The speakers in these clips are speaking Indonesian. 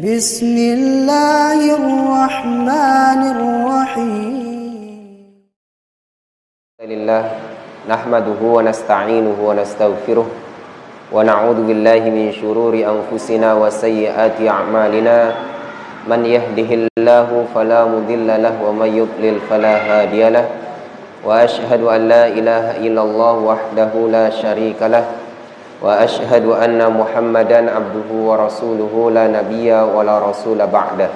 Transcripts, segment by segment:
بسم الله الرحمن الرحيم. لله نحمده ونستعينه ونستغفره ونعوذ بالله من شرور أنفسنا وسيئات أعمالنا من يهده الله فلا مضل له ومن يضلل فلا هادي له وأشهد أن لا إله إلا الله وحده لا شريك له وأشهد أن محمدا عبده ورسوله لا نبي ولا رسول بعده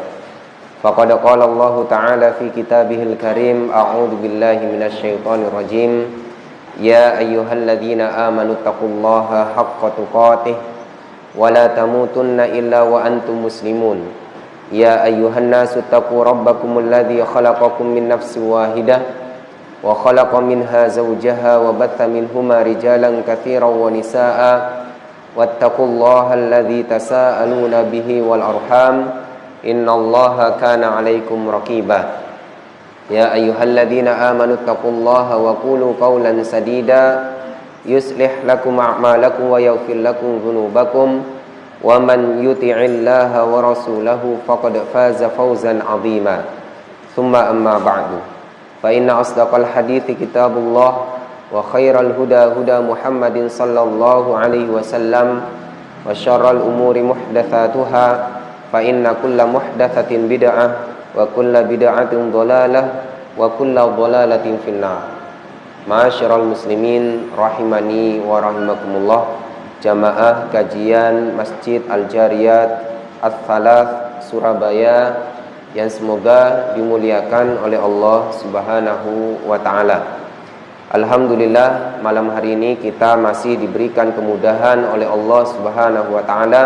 فقد قال الله تعالى في كتابه الكريم أعوذ بالله من الشيطان الرجيم يا أيها الذين آمنوا اتقوا الله حق تقاته ولا تموتن إلا وأنتم مسلمون يا أيها الناس اتقوا ربكم الذي خلقكم من نفس واحدة وخلق منها زوجها وبث منهما رجالا كثيرا ونساء واتقوا الله الذي تساءلون به والأرحام إن الله كان عليكم رقيبا يا أيها الذين آمنوا اتقوا الله وقولوا قولا سديدا يصلح لكم أعمالكم ويغفر لكم ذنوبكم ومن يطع الله ورسوله فقد فاز فوزا عظيما ثم أما بعد فإن أصدق الحديث كتاب الله وخير الهدى هدى محمد صلى الله عليه وسلم وشر الأمور محدثاتها فإن كل محدثة بدعة وكل بدعة ضلالة وكل ضلالة في النار. Ma'asyiral muslimin rahimani wa rahimakumullah. Jamaah kajian Masjid Al-Jariyat Ats-Tsalath Surabaya yang semoga dimuliakan oleh Allah Subhanahu wa taala. Alhamdulillah, malam hari ini kita masih diberikan kemudahan oleh Allah Subhanahu wa taala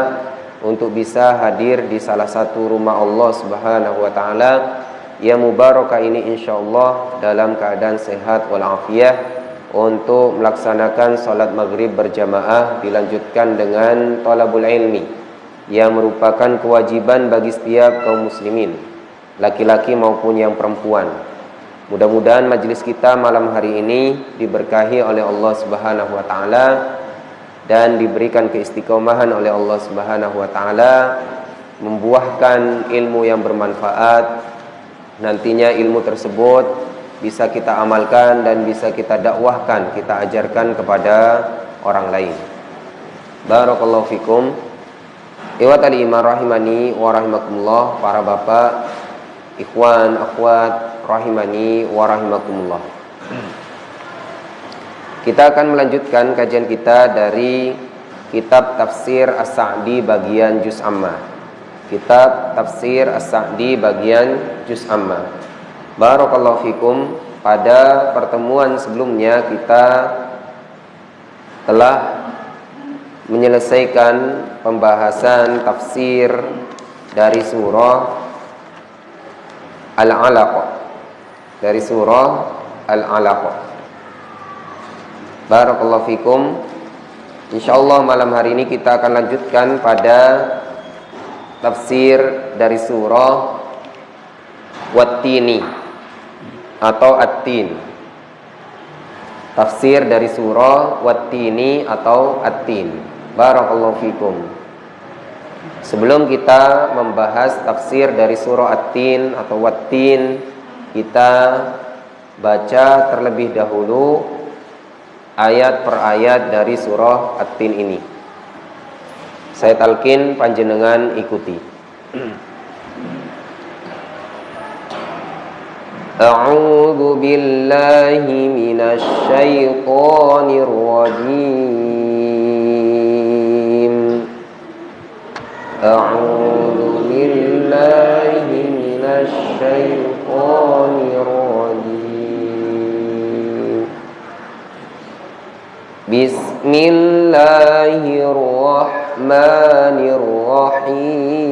untuk bisa hadir di salah satu rumah Allah Subhanahu wa taala yang mubarakah ini insyaallah dalam keadaan sehat walafiat untuk melaksanakan salat maghrib berjamaah dilanjutkan dengan thalabul ilmi yang merupakan kewajiban bagi setiap kaum muslimin, laki-laki maupun yang perempuan. Mudah-mudahan majelis kita malam hari ini diberkahi oleh Allah Subhanahu wa taala dan diberikan keistiqomahan oleh Allah Subhanahu wa taala, membuahkan ilmu yang bermanfaat. Nantinya ilmu tersebut bisa kita amalkan dan bisa kita dakwahkan, kita ajarkan kepada orang lain. Barakallahu fikum. Ikhwatal iman rahimani wa rahimakumullah, para bapak, ikhwan, akhwat rahimani wa rahimakumullah. Kita akan melanjutkan kajian kita dari kitab Tafsir As-Sa'di bagian Juz Amma. Kitab Tafsir As-Sa'di bagian Juz Amma. Barakallahu fikum. Pada pertemuan sebelumnya kita telah menyelesaikan pembahasan tafsir dari surah Al-Alaq. Dari surah Al-Alaq. Barakallahu fikum. Insyaallah malam hari ini kita akan lanjutkan pada tafsir dari surah Wat-Tini atau At-Tin. Tafsir dari surah Wat-Tini atau At-Tin. Barakallahu fikum. Sebelum kita membahas tafsir dari surah At-Tin atau Wat-Tin, kita baca terlebih dahulu ayat per ayat dari surah At-Tin ini. Saya talqin, panjenengan ikuti. A'udzu billahi minasy syaithanir rajim. A'udzu billahi minasy syaithanir rajim. Bismillahirrahmanirrahim.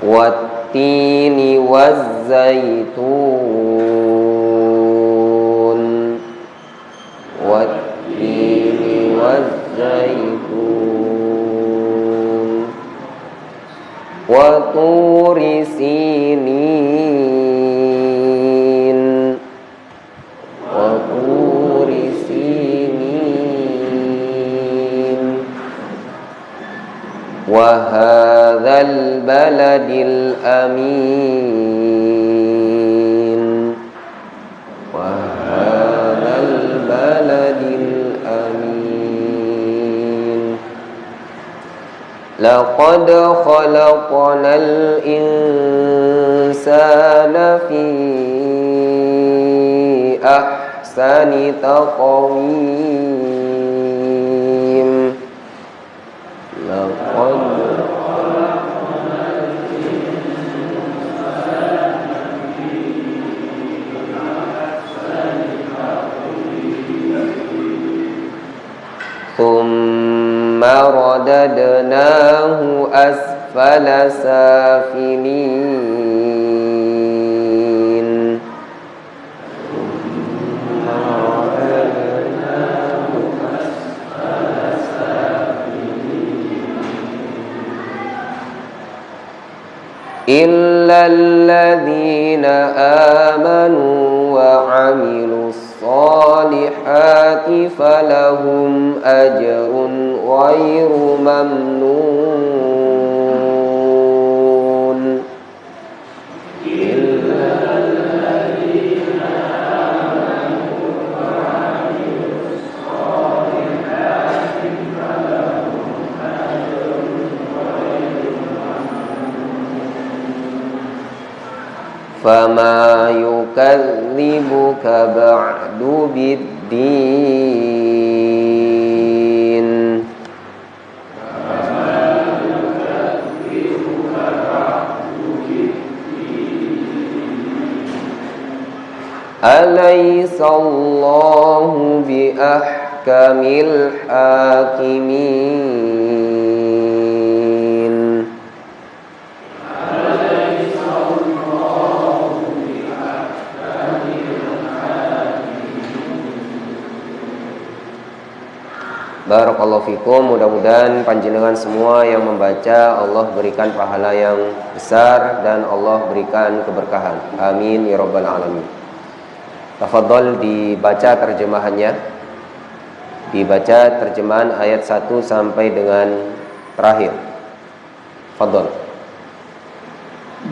Wat-tini waz-zaitun. Wat-tini waz-zaitun. wa turi sinin wa turi sinin wa hadzal baladil amin wa hadzal baladil amin laqad khalaqnal insana fi ahsani taqwim laqad thumma radadnahu asfala safilin illa alladhina amanu wa 'amilus salihati falahum ajrun ghairu mamnun illa alladhina amanu wa 'amilus salihati falahum ajrun ghairu fama yukadzibuka ba'du biddin alaysa Allahu bi ahkamil hakimin Barakallahu fikum. Mudah-mudahan panjenengan semua yang membaca Allah berikan pahala yang besar dan Allah berikan keberkahan. Amin ya rabbal alamin. Tafadhol dibaca terjemahannya. Dibaca terjemahan ayat 1 sampai dengan terakhir. Fadhol.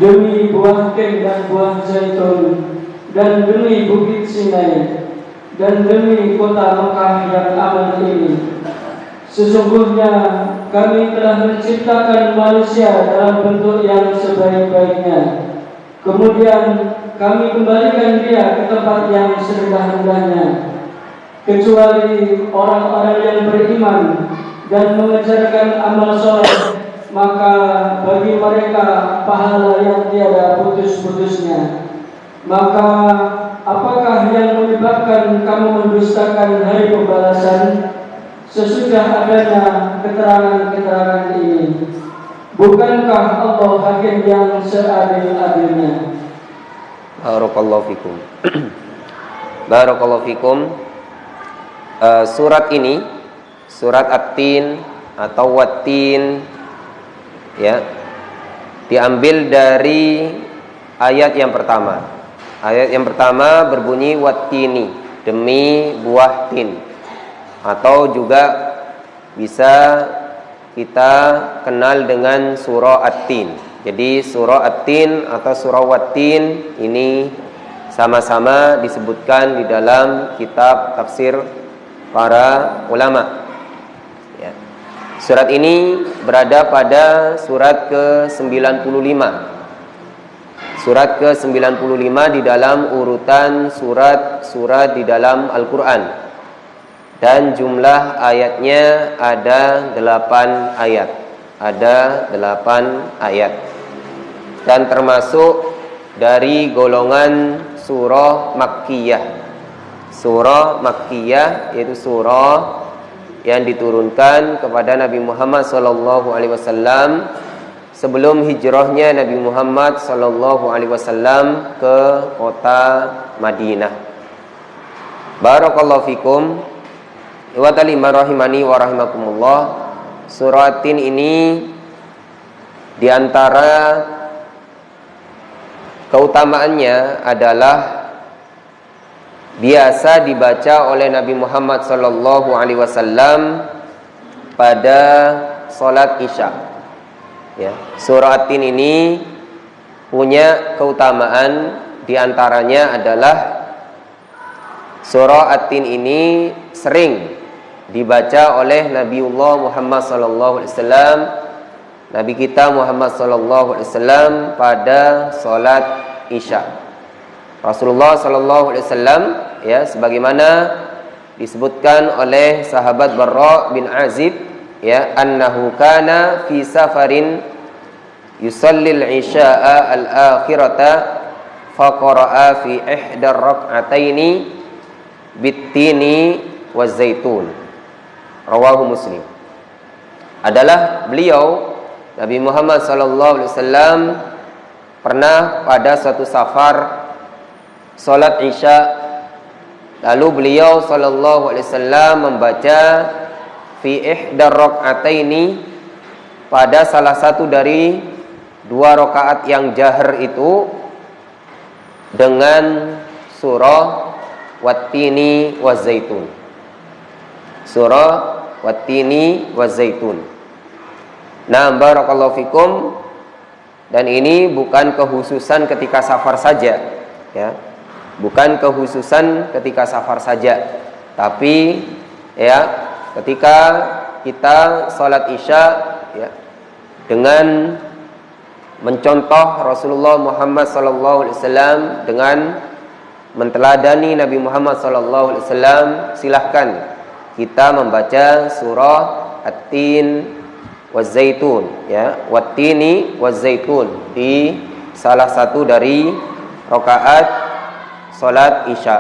Demi buah keng dan buah zaitun, dan demi bukit Sinai, dan demi kota Mekah yang aman ini, sesungguhnya kami telah menciptakan manusia dalam bentuk yang sebaik-baiknya. Kemudian kami kembalikan dia ke tempat yang serendah-rendahnya, kecuali orang-orang yang beriman dan mengerjakan amal soleh, maka bagi mereka pahala yang tiada putus-putusnya. Maka apakah yang menyebabkan kamu mendustakan hari pembalasan sesudah adanya keterangan-keterangan ini? Bukankah Allah hakim yang seadil-adilnya? Barakallahu fikum. Barakallahu fikum. Surat ini, surat At-Tin atau Wat-Tin, ya, diambil dari ayat yang pertama. Ayat yang pertama berbunyi Wat-Tini, demi buah tin, atau juga bisa kita kenal dengan surah At-Tin. Jadi surah At-Tin atau surah Wat-Tin ini sama-sama disebutkan di dalam kitab tafsir para ulama. Ya. Surat ini berada pada surat ke-95. Surat ke-95 di dalam urutan surat-surat di dalam Al-Quran. Dan jumlah ayatnya ada 8 ayat. Ada 8 ayat. Dan termasuk dari golongan surah Makkiyah. Surah Makkiyah yaitu surah yang diturunkan kepada Nabi Muhammad SAW sebelum hijrahnya Nabi Muhammad SAW ke kota Madinah. Barakallahu fikum. Wa ta'ala rahimani wa rahimakumullah. Surah Tin ini Di antara keutamaannya adalah biasa dibaca oleh Nabi Muhammad SAW pada sholat Isya. Ya, surah At-Tin ini punya keutamaan, di antaranya adalah surah At-Tin ini sering dibaca oleh Nabiullah Muhammad SAW, Nabi kita Muhammad SAW pada sholat Isya. Rasulullah SAW, ya, sebagaimana disebutkan oleh sahabat Barra bin Azib, ya, annahu kana fi safarin yusallil isya'a al-akhirata faqara'a fi ihdar rak'ataini bittini wazaitun. Rawahu Muslim. Adalah beliau Nabi Muhammad SAW pernah pada suatu safar salat Isya, lalu beliau SAW membaca fi ihdar rak'ataini, pada salah satu dari dua rakaat yang jahar itu, dengan surah Wattini wazaitun. Surah Wattini wazaitun. Nah, barakallahu fikum. Dan ini bukan kekhususan ketika safar saja, ya. Bukan kekhususan ketika safar saja, tapi ya ketika kita sholat Isya, ya, dengan mencontoh Rasulullah Muhammad SAW, dengan menteladani Nabi Muhammad SAW, silahkan kita membaca surah At-Tin wazaitun, ya, Wattini wazaitun di salah satu dari rakaat salat Isya,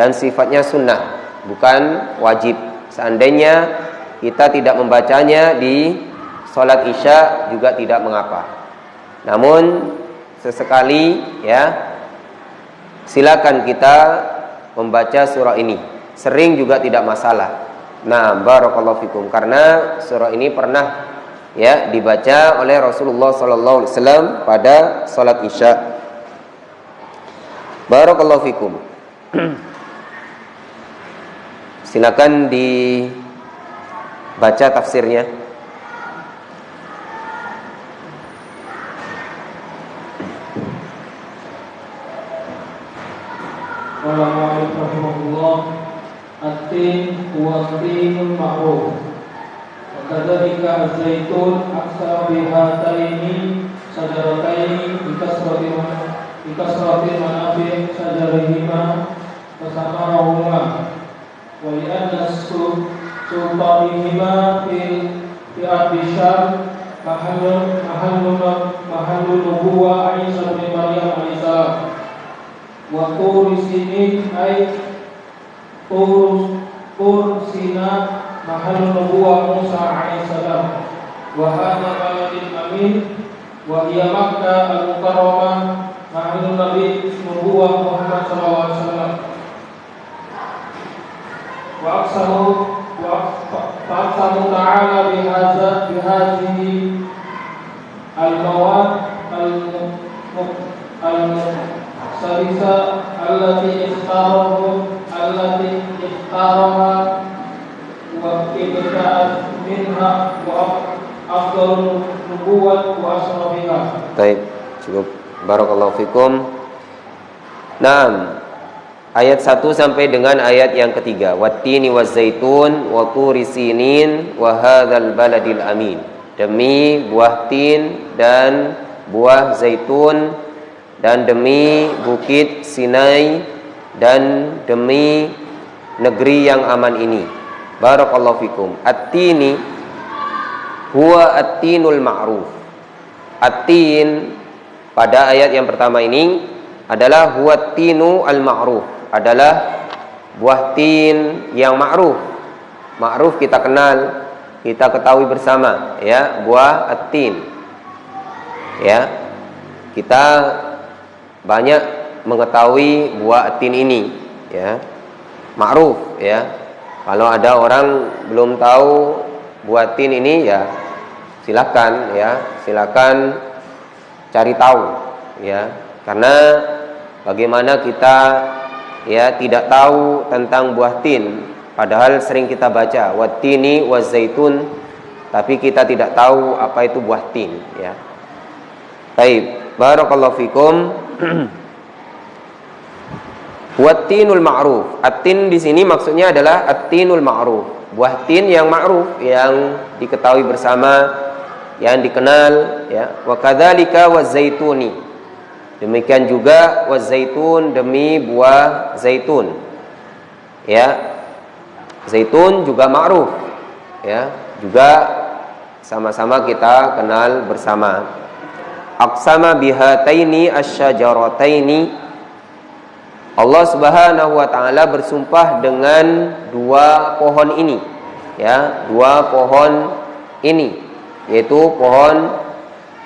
dan sifatnya sunnah, bukan wajib. Seandainya kita tidak membacanya di salat Isya juga tidak mengapa. Namun sesekali, ya, silakan kita membaca surah ini. Sering juga tidak masalah. Nah, barakallahu fikum, karena surah ini pernah, ya, dibaca oleh Rasulullah SAW pada salat Isya. Barakallahu fikum. Silakan dibaca tafsirnya. Wallahu rahimahullah. At-tin wa tinul ma'ruf. Wa kadzalika az-zaitun aksara bihataini sajarataini bikasratin manafi sajarihima fasamarahuma wa li'anna sultanihima fil Abishar mahallun nubuwah Isa bin Maryam alaihissalam wa tur sinin ay tur sina mahallun nubuwah Musa alaihissalam wa hadha baladil amin wa hiya Makkah al-Mukarramah mahallun nabi nubuwah Muhammad sallallahu alaihi wasallam wa aqsamu ta'ala bihadhihi al-mawad al-muqsadisa allati ikhtaraha wa ibta'at minha wa afdalun nubuwat wa asrafiha. Baik, cukup. Barakallahu fikum. Naam. Ayat 1 sampai dengan ayat yang ketiga. Wattini wazaitun wa turi sinin wa hadzal baladil amin. Demi buah tin dan buah zaitun, dan demi bukit Sinai, dan demi negeri yang aman ini. Barakallahu fikum. At-tini huwa at-tinul ma'ruf. At-tin pada ayat yang pertama ini adalah huwa at-tinu al-ma'ruf, adalah buah tin yang ma'ruf. Ma'ruf kita kenal, kita ketahui bersama, ya, buah at-tin. Ya. Kita banyak mengetahui buah at-tin ini, ya. Ma'ruf, ya. Kalau ada orang belum tahu buah tin ini, ya, silakan ya, silakan cari tahu ya. Karena bagaimana kita ya tidak tahu tentang buah tin, padahal sering kita baca wattini wazaitun, tapi kita tidak tahu apa itu buah tin ya. Baik, barakallahu fikum. Wattinul ma'ruf. At-tin di sini maksudnya adalah at-tinul ma'ruf. Buah tin yang ma'ruf, yang diketahui bersama, yang dikenal ya. Wa kadzalika wazaituni. Demikian juga wazaitun, demi buah zaitun. Ya. Zaitun juga ma'ruf. Ya, juga sama-sama kita kenal bersama. Aqsama bihataini asyajarataini. Allah Subhanahu wa taala bersumpah dengan dua pohon ini ya, dua pohon ini, yaitu pohon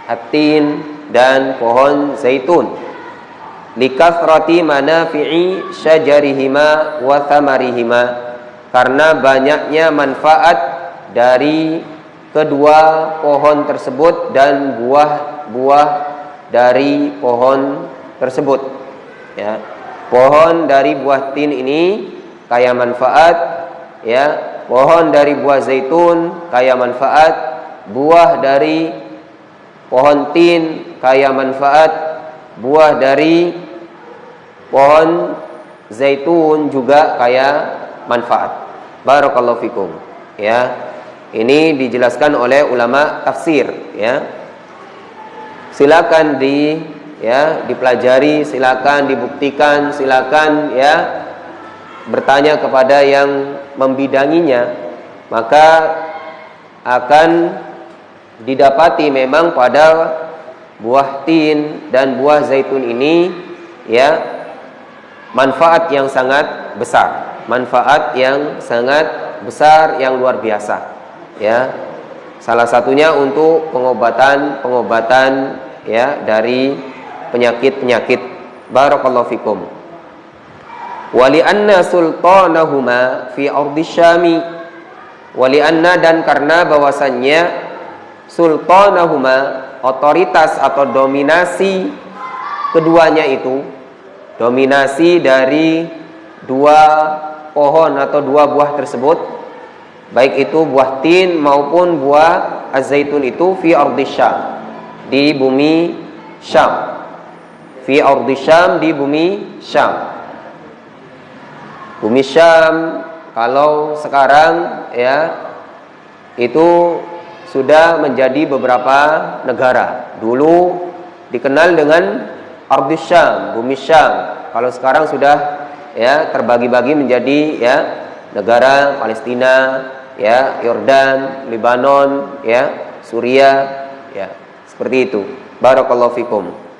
at-tin dan pohon zaitun. Likathrati manafi'i syajarihima wa thamarihima, karena banyaknya manfaat dari kedua pohon tersebut dan buah-buah dari pohon tersebut ya. Pohon dari buah tin ini kaya manfaat ya, pohon dari buah zaitun kaya manfaat, buah dari pohon tin kaya manfaat, buah dari pohon zaitun juga kaya manfaat. Barakallahu fikum ya. Ini dijelaskan oleh ulama tafsir ya. Silakan dipelajari, silakan dibuktikan, silakan ya bertanya kepada yang membidanginya, maka akan didapati memang pada buah tin dan buah zaitun ini ya manfaat yang sangat besar, manfaat yang sangat besar, yang luar biasa ya. Salah satunya untuk pengobatan ya dari penyakit-penyakit. Barakallahu fikum. Wali anna sultanahuma fi ardi syami. Wali anna, dan karena bahwasannya sultanahuma, otoritas atau dominasi keduanya itu, dominasi dari dua pohon atau dua buah tersebut, baik itu buah tin maupun buah az-zaitun, itu fi ardi syam, di bumi Syam. Fi ardi Syam, di bumi Syam. Bumi Syam kalau sekarang ya itu sudah menjadi beberapa negara. Dulu dikenal dengan ardi Syam, bumi Syam. Kalau sekarang sudah ya terbagi-bagi menjadi ya negara Palestina, ya Yordan, Lebanon, ya Suriah, ya seperti itu. Barakallahu fikum.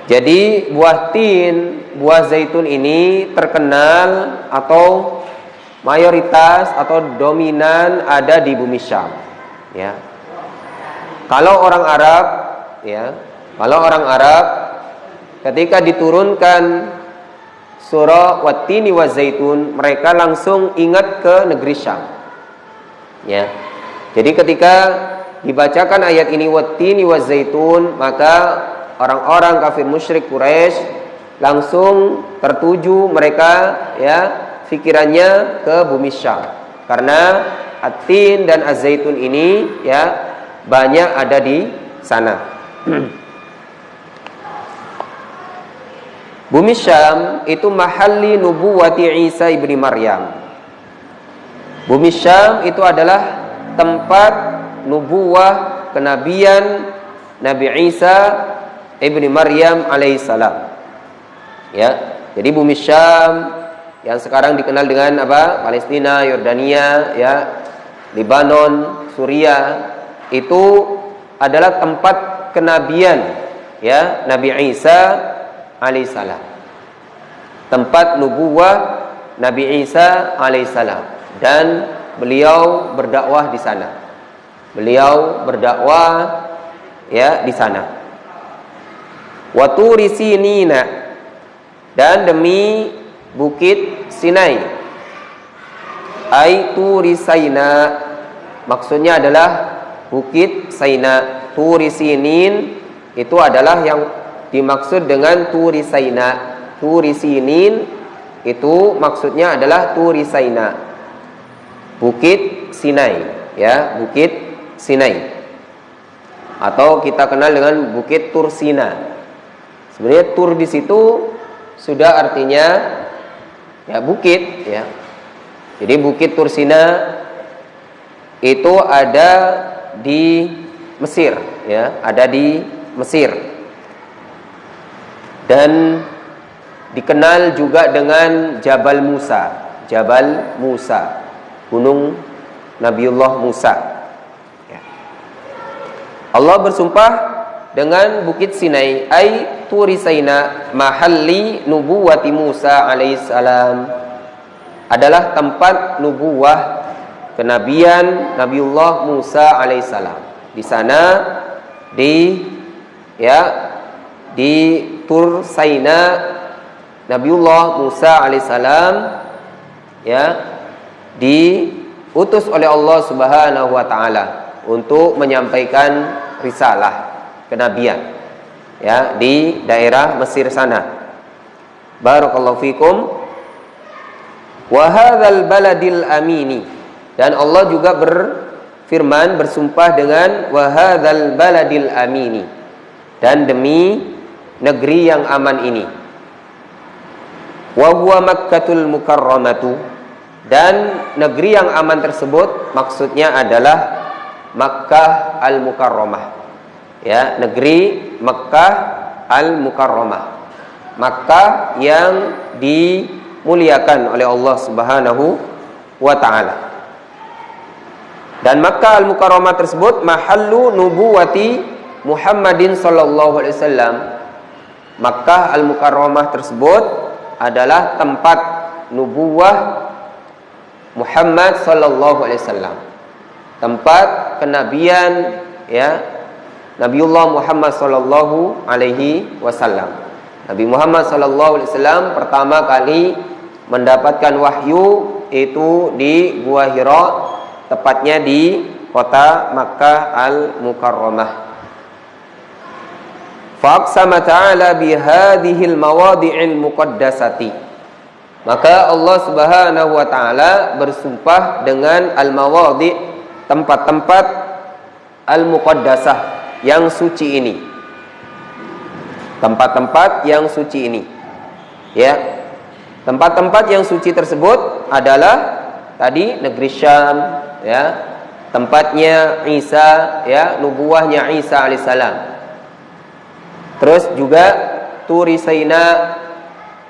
Jadi buah tin, buah zaitun ini terkenal atau mayoritas atau dominan ada di bumi Syam. Ya. Kalau orang Arab, ya, kalau orang Arab ketika diturunkan surah Wattini wazaitun, mereka langsung ingat ke negeri Syam. Ya. Jadi ketika dibacakan ayat ini Wattini wazaitun, maka orang-orang kafir musyrik Quraisy langsung tertuju, mereka ya pikirannya ke bumi Syam, karena at-tin dan az-zaitun ini ya banyak ada di sana. Bumi Syam itu mahalli nubuwati Isa ibni Maryam. Bumi Syam itu adalah tempat nubuwah kenabian Nabi Isa ibni Maryam alaihissalam. Ya, jadi bumi Syam yang sekarang dikenal dengan apa? Palestina, Yordania, ya, Lebanon, Suriah, itu adalah tempat kenabian ya Nabi Isa alaihissalam. Tempat nubuwah Nabi Isa alaihissalam, dan beliau berdakwah di sana. Beliau berdakwah ya di sana. Wa turi Sinina, dan demi bukit Sinai. Ai turi Saina, maksudnya adalah Bukit Saina. Turi Sinin itu adalah yang dimaksud dengan Turi Saina. Turi Sinin itu maksudnya adalah Turi Saina, Bukit Sinai, ya, Bukit Sinai, atau kita kenal dengan Bukit Tursina. Sebenarnya Tur di situ sudah artinya ya bukit, ya. Jadi Bukit Tursina itu ada di Mesir, ya, ada di Mesir, dan dikenal juga dengan Jabal Musa. Jabal Musa, gunung Nabiullah Musa, ya. Allah bersumpah dengan Bukit Sinai, ai Turi Saina mahalli nubuwati Musa alaihissalam, adalah tempat nubuwah kenabian Nabiullah Musa alaihissalam. Di sana di Tur Saina, Nabiullah Musa alaihissalam, ya, diutus oleh Allah Subhanahu wa taala untuk menyampaikan risalah kenabian, ya, di daerah Mesir sana. Barakallahu fikum. Wa hadzal baladil amini, dan Allah juga berfirman, bersumpah dengan wa hadzal baladil amini, dan demi negeri yang aman ini. Wa huwa Makkatul Mukarramatu, dan negeri yang aman tersebut maksudnya adalah Makkah Al-Mukarramah, ya, negeri Makkah Al-Mukarramah, Makkah yang dimuliakan oleh Allah Subhanahu wa taala. Dan Makkah Al-Mukarramah tersebut mahallu nubuwati Muhammadin sallallahu alaihi wasallam. Makkah Al-Mukarramah tersebut adalah tempat nubuwah Muhammad sallallahu alaihi wasallam, tempat kenabian, ya, Nabiullah Muhammad sallallahu alaihi wasallam. Nabi Muhammad sallallahu alaihi wasallam pertama kali mendapatkan wahyu itu di Gua Hira, tepatnya di kota Makkah Al-Mukarramah. Faqsama ta'ala bihadhil mawadi'il muqaddasati, maka Allah Subhanahu wa taala bersumpah dengan al-mawadi', tempat-tempat al-muqaddasah, yang suci ini. Tempat-tempat yang suci ini, ya. Tempat-tempat yang suci tersebut adalah tadi negeri Syam, ya, tempatnya Isa, ya, nubuahnya Isa alaihissalam. Terus juga Turi Saina,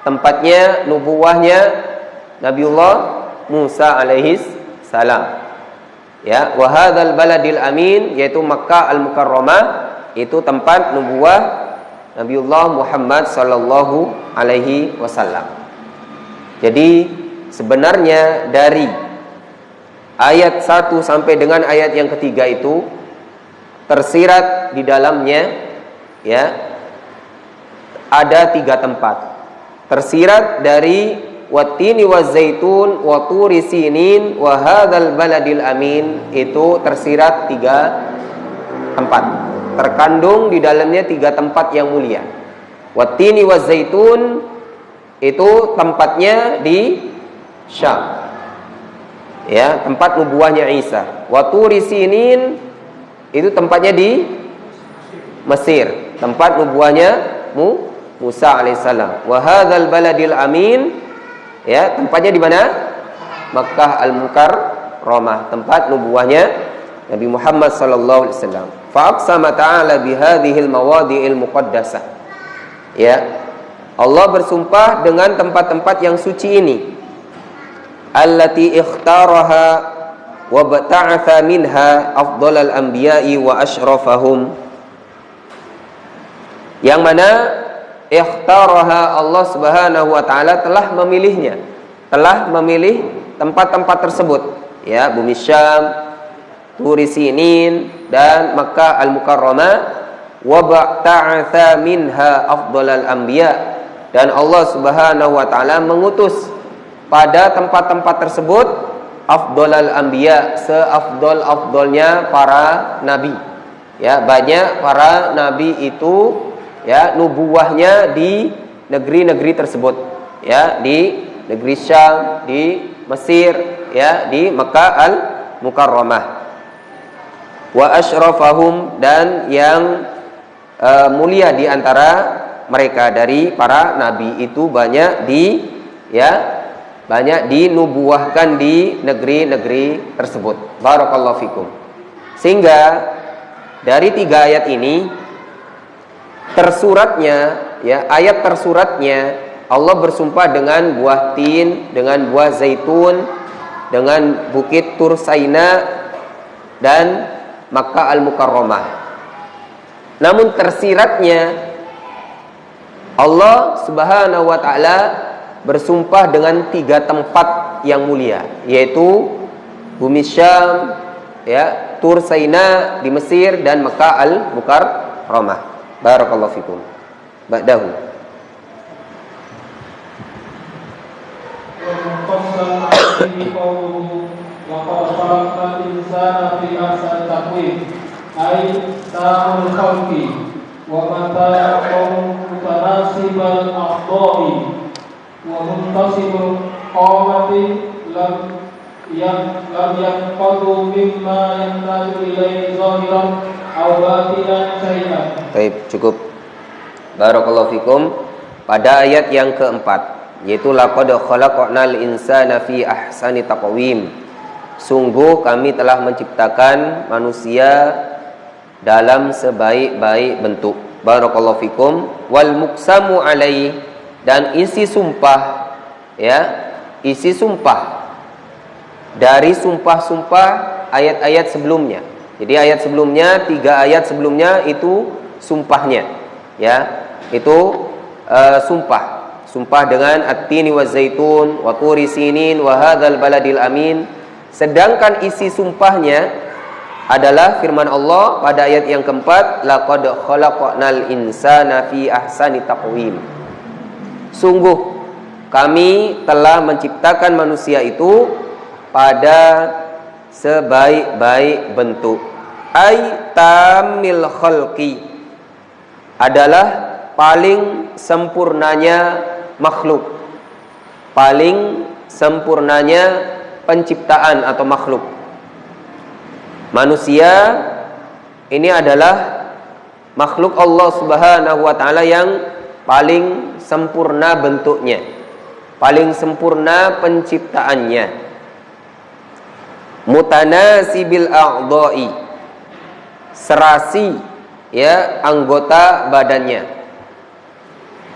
tempatnya nubuahnya Nabiullah Musa alaihis salam, ya. Wa hadzal baladil amin, yaitu Makkah Al-Mukarramah, itu tempat nubuah Nabiullah Muhammad sallallahu alaihi wasallam. Jadi sebenarnya dari ayat 1 sampai dengan ayat yang ketiga itu tersirat di dalamnya, ya, ada 3 tempat. Tersirat dari Wattini wazaitun wa Turi Sinin wa hadzal baladil amin, itu tersirat 3 tempat. Terkandung di dalamnya 3 tempat yang mulia. Wattini wazaitun itu tempatnya di Syam, ya, tempat nubuahnya Isa. Wa Turi Sinin itu tempatnya di Mesir, tempat nubuahnya Musa alaihissalam. Wa hadzal baladil amin, ya, tempatnya di mana? Makkah Al-Mukarramah, tempat nubuahnya Nabi Muhammad sallallahu alaihi wasallam. Fa aqsama ta'ala bihadhil mawadi'il muqaddasah, ya. Allah bersumpah dengan tempat-tempat yang suci ini. Allati ikhtaraha wa bata'atha minha afdhalal anbiya'i wa asyrafahum, yang mana ikhtaraha, Allah Subhanahu wa taala telah memilihnya, telah memilih tempat-tempat tersebut, ya, bumi Syam, Turi Sinin, dan Makkah Al-Mukarramah. Wa ba'atha minha afdhalal anbiya, dan Allah Subhanahu wa taala mengutus pada tempat-tempat tersebut afdhalal anbiya, seafdol-afdolnya para nabi. Ya, banyak para nabi itu ya nubuwahnya di negeri-negeri tersebut. Ya, di negeri Syam, di Mesir, ya, di Makkah al-Mukarramah. Wa asyrafahum, dan yang mulia di antara mereka dari para nabi itu banyak dinubuahkan di negeri-negeri tersebut. Barakallahu fikum. Sehingga dari 3 ayat ini tersuratnya, ya, ayat tersuratnya Allah bersumpah dengan buah tin, dengan buah zaitun, dengan bukit Tur Saina dan Makkah al-Mukarramah. Namun tersiratnya Allah Subhanahu wa taala bersumpah dengan 3 tempat yang mulia, yaitu bumi Syam, ya, Tur Saina di Mesir, dan Makkah al-Mukarramah. Barakallahu fikum. Ba'dahu. wa mata'akum mutanasibal a'dha'i wa muntasibul qawati lam yanqadu mimma yantaju ilaihi zahiran aw batinan syai'an. Baik, cukup. Barakallahu fikum. Pada ayat yang keempat, yaitu laqad khalaqnal insana fi ahsani taqwim. Sungguh kami telah menciptakan manusia dalam sebaik-baik bentuk. Barakallahu fikum. Wal muqsamu alaihi, dan isi sumpah, ya, isi sumpah dari sumpah-sumpah ayat-ayat sebelumnya. Jadi ayat sebelumnya, 3 ayat sebelumnya itu sumpahnya, ya, itu sumpah dengan at-tini wa zaitun wa turi sinin wa hadzal baladil amin. Sedangkan isi sumpahnya adalah firman Allah pada ayat yang keempat, laqad khalaqnal insana fi ahsani taqwim. Sungguh kami telah menciptakan manusia itu pada sebaik-baik bentuk. Ai tamil khalqi, adalah paling sempurnanya makhluk, paling sempurnanya penciptaan atau makhluk. Manusia ini adalah makhluk Allah Subhanahu wa taala yang paling sempurna bentuknya, paling sempurna penciptaannya. Mutanasibil a'dha'i, serasi, ya, anggota badannya.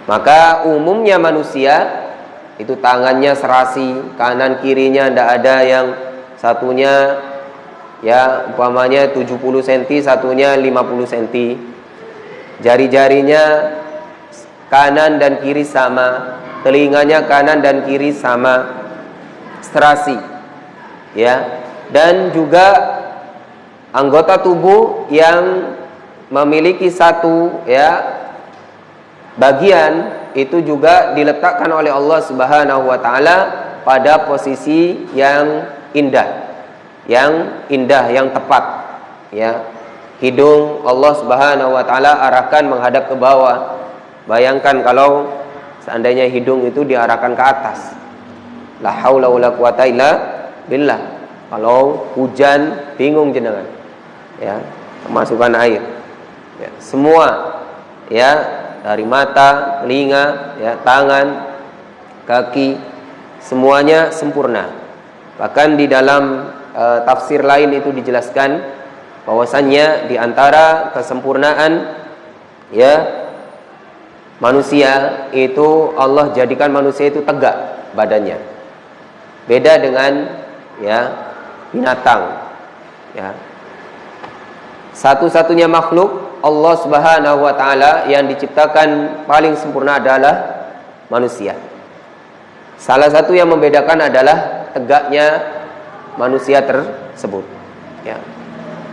Maka umumnya manusia itu tangannya serasi, kanan kirinya tidak ada yang satunya, ya, umpamanya 70 cm, satunya 50 cm. Jari-jarinya kanan dan kiri sama, telinganya kanan dan kiri sama, serasi, ya. Dan juga anggota tubuh yang memiliki satu, ya, bagian itu juga diletakkan oleh Allah Subhanahu wa taala pada posisi yang indah, yang tepat, ya. Hidung Allah Subhanahu wa taala arahkan menghadap ke bawah. Bayangkan kalau seandainya hidung itu diarahkan ke atas. La haula wala quwata illa billah. Kalau hujan bingung jenengan, ya, kemasukan air, ya, semua, ya, dari mata, telinga, ya, tangan, kaki, semuanya sempurna. Bahkan di dalam tafsir lain itu dijelaskan bahwasannya di antara kesempurnaan, ya, manusia itu Allah jadikan manusia itu tegak badannya. Beda dengan, ya, binatang, ya. Satu-satunya makhluk Allah Subhanahu wa taala yang diciptakan paling sempurna adalah manusia. Salah satu yang membedakan adalah tegaknya manusia tersebut, ya.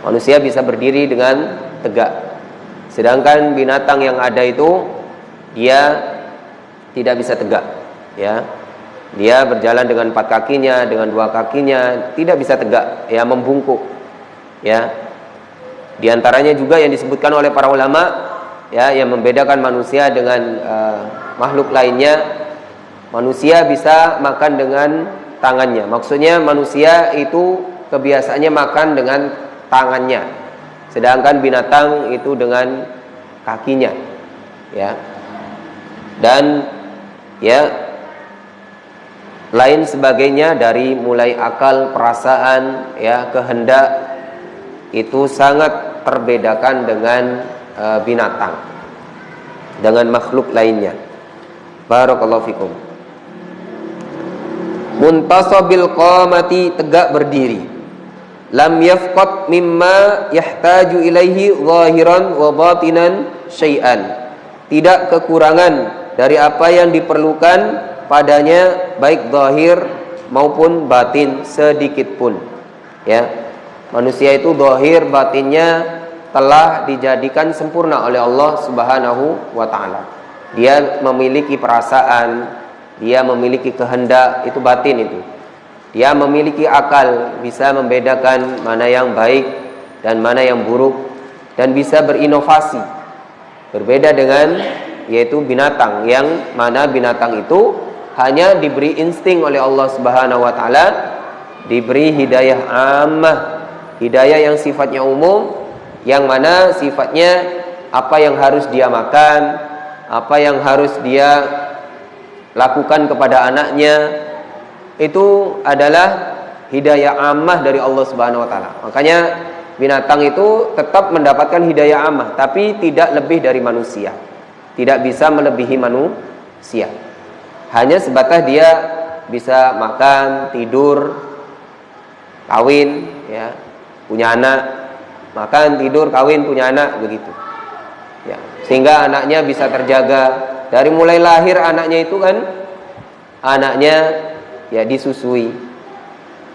Manusia bisa berdiri dengan tegak, sedangkan binatang yang ada itu dia tidak bisa tegak, ya. Dia berjalan dengan 4 kakinya, dengan 2 kakinya, tidak bisa tegak, ya, membungkuk. Ya. Di antaranya juga yang disebutkan oleh para ulama, ya, yang membedakan manusia dengan makhluk lainnya, manusia bisa makan dengan tangannya. Maksudnya manusia itu kebiasaannya makan dengan tangannya, sedangkan binatang itu dengan kakinya, ya. Dan ya lain sebagainya dari mulai akal, perasaan, ya, kehendak, itu sangat terbedakan dengan binatang, dengan makhluk lainnya. Barakallahu fikum. Muntasabil qamati, tegak berdiri. Lam yafqat mimma yahtaju ilaihi zahiran wa batinan syai'an. Tidak kekurangan dari apa yang diperlukan padanya, baik zahir maupun batin sedikit pun. Ya, manusia itu zahir batinnya telah dijadikan sempurna oleh Allah Subhanahu wa taala. Dia memiliki perasaan, dia memiliki kehendak, itu batin itu. Dia memiliki akal, bisa membedakan mana yang baik dan mana yang buruk, dan bisa berinovasi. Berbeda dengan yaitu binatang, yang mana binatang itu hanya diberi insting oleh Allah Subhanahu wa taala, diberi hidayah ammah, hidayah yang sifatnya umum, yang mana sifatnya apa yang harus dia makan, apa yang harus dia lakukan kepada anaknya, itu adalah hidayah ammah dari Allah Subhanahu wa taala. Makanya binatang itu tetap mendapatkan hidayah ammah, tapi tidak lebih dari manusia. Tidak bisa melebihi manusia. Hanya sebatas dia bisa makan, tidur, kawin, ya, punya anak, makan, tidur, kawin, punya anak, begitu. Ya, sehingga anaknya bisa terjaga. Dari mulai lahir anaknya itu kan, anaknya ya disusui,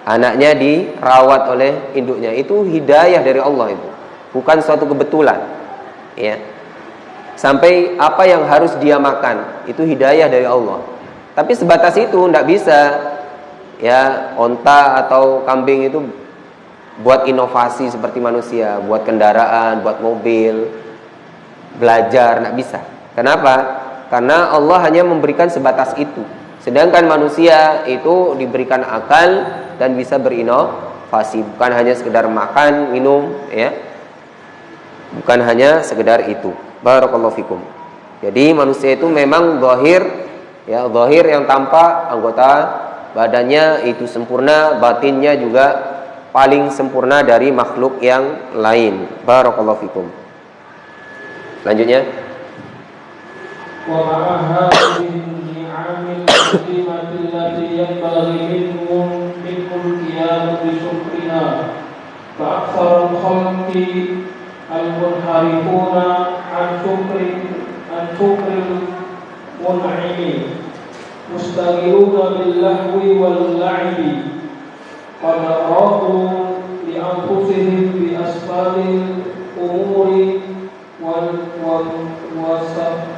anaknya dirawat oleh induknya. Itu hidayah dari Allah itu, bukan suatu kebetulan. Ya, sampai apa yang harus dia makan itu hidayah dari Allah. Tapi sebatas itu tidak bisa, ya, onta atau kambing itu buat inovasi seperti manusia, buat kendaraan, buat mobil, belajar, tidak bisa. Kenapa? Karena Allah hanya memberikan sebatas itu. Sedangkan manusia itu diberikan akal dan bisa berinovasi, bukan hanya sekedar makan, minum, ya, bukan hanya sekedar itu. Barakallahu fikum. Jadi manusia itu memang zahir, ya, zahir yang tampak, anggota badannya itu sempurna, batinnya juga paling sempurna dari makhluk yang lain. Barakallahu fikum. Selanjutnya, wa ma'aha min ni'amil muslimatil lati yanbaghi minhum qiyam bi syukrina fa aktsarul khalqi al-munharifuna an syukril mun'imi mustaghiluna bil lahwi wal la'ibi qad radu li anfusihim bi asfalil umuri wal wasafa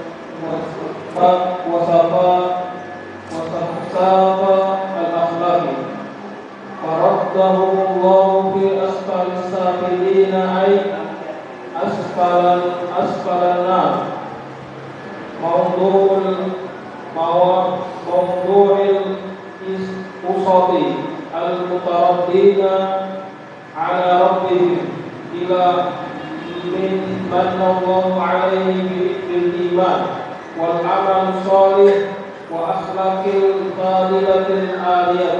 al akhlaqi faraddahum Allah fi asfalis safilina ay asfalan nar موضوع القصد المتردين على ربهم إلى من من الله عليه بالإيمان والعمل الصالح وأخلاق الفاضلة العالية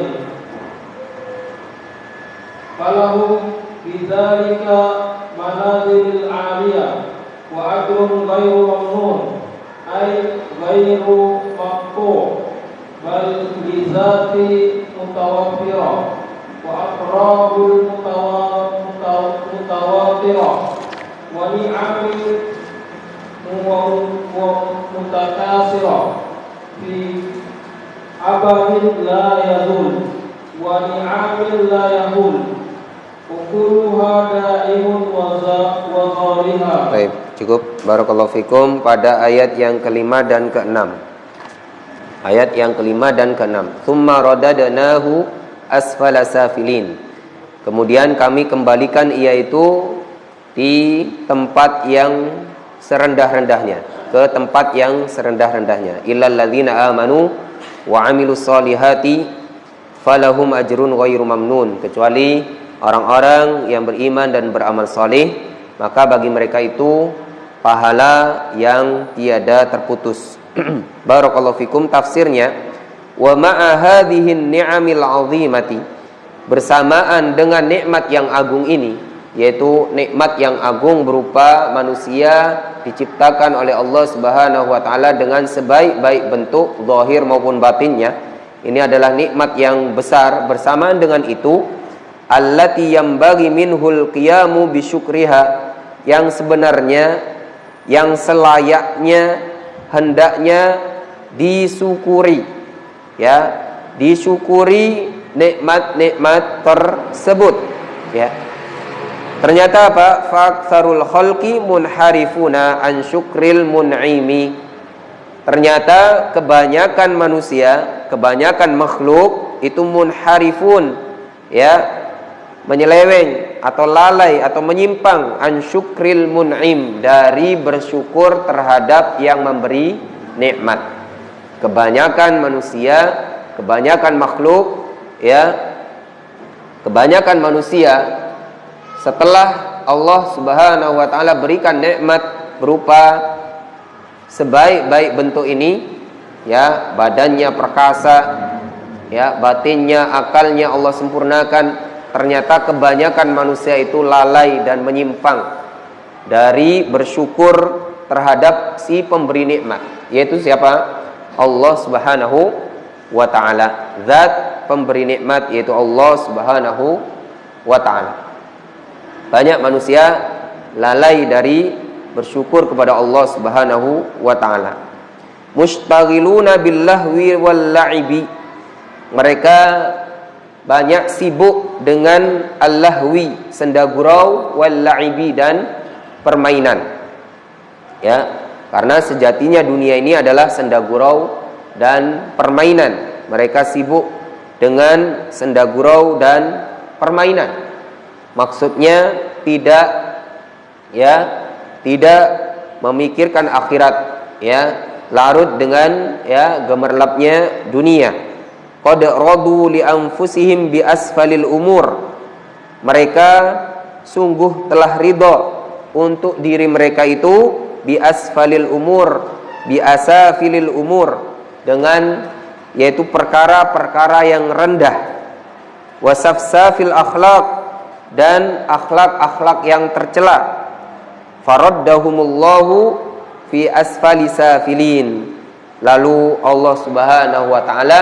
فلهم بذلك منازل العالية وأجر غير ممنون أي غير مقطوع بل لذات متوفرة وأقراب متواترة ونعم متكاثرة في عبد لا يذل ونعم لا يهول وكلها دائم وظالها. Baik, cukup. Barakallahu fikum. Pada ayat yang kelima dan keenam, Ayat yang kelima dan keenam. Tsumma radadnahu asfala safilin. Kemudian kami kembalikan ia itu di tempat yang serendah-rendahnya, ke tempat yang serendah-rendahnya. Illal ladzina amanu wa amilus solihati falahum ajrun ghairu mamnun. Kecuali orang-orang yang beriman dan beramal soleh, maka bagi mereka itu pahala yang tiada terputus. Barakallahu fikum. Tafsirnya, wa ma'a hadhihi ni'amil 'azimati, bersamaan dengan nikmat yang agung ini, yaitu nikmat yang agung berupa manusia diciptakan oleh Allah Subhanahu wa taala dengan sebaik-baik bentuk zahir maupun batinnya. Ini adalah nikmat yang besar. Bersamaan dengan itu, allati yambaghi minhul qiyamu bisyukriha, yang sebenarnya, yang selayaknya, hendaknya disyukuri, ya, disyukuri nikmat-nikmat tersebut, ya. Ternyata apa? Faktsarul khalqi munharifuna an syukril mun'imi. Ternyata kebanyakan manusia, kebanyakan makhluk itu munharifun, ya, menyeleweng atau lalai atau menyimpang an syukril mun'im, dari bersyukur terhadap yang memberi nikmat. Kebanyakan manusia, kebanyakan makhluk, ya, kebanyakan manusia setelah Allah Subhanahu wa taala berikan nikmat berupa sebaik-baik bentuk ini, ya, badannya perkasa, ya, batinnya, akalnya Allah sempurnakan, ternyata kebanyakan manusia itu lalai dan menyimpang dari bersyukur terhadap si pemberi nikmat, yaitu siapa? Allah Subhanahu wa taala. Zat pemberi nikmat yaitu Allah Subhanahu wa taala. Banyak manusia lalai dari bersyukur kepada Allah Subhanahu wa taala. Mushtaghiluna billahwi wal la'ibi. Mereka banyak sibuk dengan al-lahwi, senda gurau, wal la'ibi, dan permainan. Ya, karena sejatinya dunia ini adalah senda gurau dan permainan. Mereka sibuk dengan senda gurau dan permainan. Maksudnya tidak, ya, tidak memikirkan akhirat, ya, larut dengan, ya, gemerlapnya dunia. Qad radu li anfusihim bi asfalil umur. Mereka sungguh telah ridha untuk diri mereka itu bi asfalil umur, bi asafilil umur, dengan, yaitu perkara-perkara yang rendah, wasafsafil akhlaq, dan akhlak-akhlak yang tercela. Faraddahumullahu fi asfali safilin. Lalu Allah Subhanahu wa taala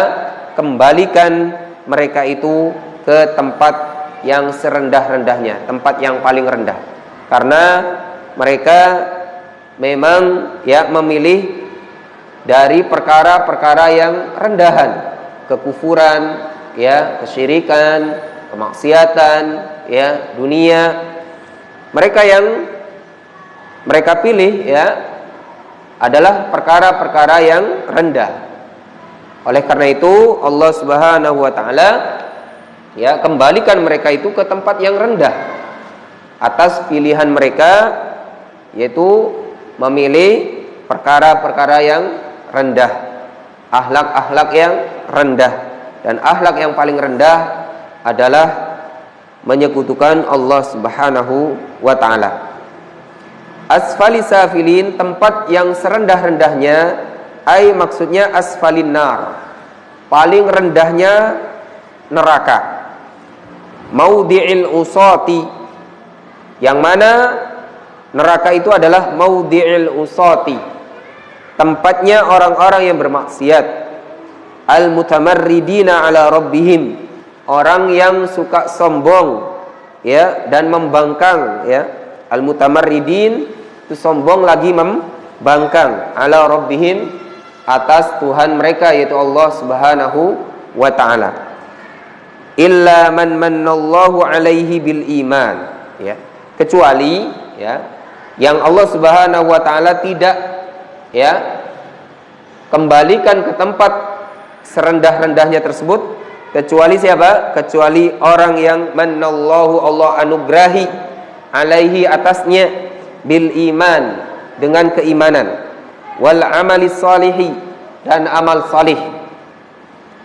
kembalikan mereka itu ke tempat yang serendah-rendahnya, tempat yang paling rendah. Karena mereka memang, ya, memilih dari perkara-perkara yang rendahan, kekufuran, ya, kesyirikan, kemaksiatan, ya, dunia. Mereka yang mereka pilih, ya, adalah perkara-perkara yang rendah. Oleh karena itu Allah Subhanahu wa taala, ya, kembalikan mereka itu ke tempat yang rendah atas pilihan mereka, yaitu memilih perkara-perkara yang rendah, akhlak-akhlak yang rendah. Dan akhlak yang paling rendah adalah menyekutukan Allah Subhanahu wa taala. Asfali safilin, tempat yang serendah-rendahnya, ai maksudnya asfalin nar, paling rendahnya neraka. Maudi'il usati, yang mana neraka itu adalah maudi'il usati, tempatnya orang-orang yang bermaksiat. Al-mutamarridina ala rabbihim, orang yang suka sombong, ya, dan membangkang, ya. Al-mutamarridin itu sombong lagi membangkang, ala rabbihim, atas Tuhan mereka, yaitu Allah Subhanahu wa taala. Illa man mannallahu alaihi bil iman, ya, kecuali, ya, yang Allah Subhanahu wa taala tidak, ya, kembalikan ke tempat serendah-rendahnya tersebut, kecuali siapa? Kecuali orang yang manallahu, Allah anugerahi, alaihi, atasnya, bil iman, dengan keimanan, wal amali salihi, dan amal salih,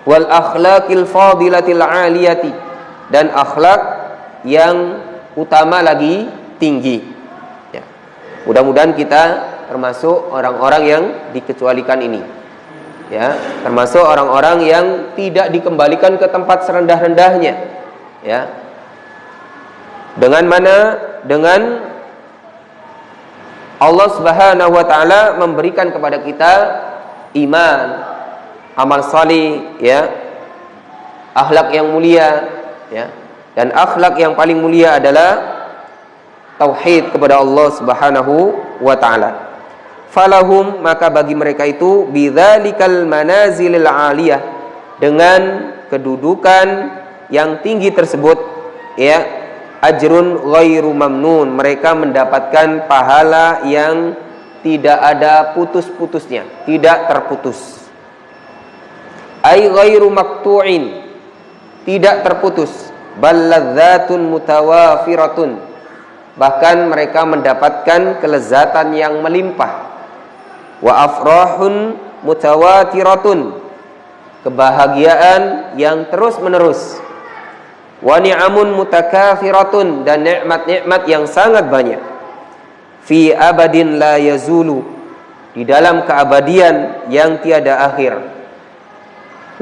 wal akhlaqil fadilatil aliyati, dan akhlak yang utama lagi, tinggi. Ya. Mudah-mudahan kita termasuk orang-orang yang dikecualikan ini. Ya, termasuk orang-orang yang tidak dikembalikan ke tempat serendah-rendahnya. Ya. Dengan mana? Dengan Allah Subhanahu wa taala memberikan kepada kita iman, amal salih, ya, akhlak yang mulia, ya. Dan akhlak yang paling mulia adalah tauhid kepada Allah Subhanahu wa taala. Falahum, maka bagi mereka itu, bidzalikal manazilil aliyah, dengan kedudukan yang tinggi tersebut, ya, ajrun ghairu mamnun, mereka mendapatkan pahala yang tidak ada putus-putusnya, tidak terputus. Ai ghairu maqtu'in, tidak terputus. Bal ladzatun mutawafiratun, bahkan mereka mendapatkan kelezatan yang melimpah. Wa afrahun mutawatiratun, kebahagiaan yang terus menerus. Wa ni'amun mutakafiratun, dan nikmat-nikmat yang sangat banyak. Fi abadin la yazulu, di dalam keabadian yang tiada akhir.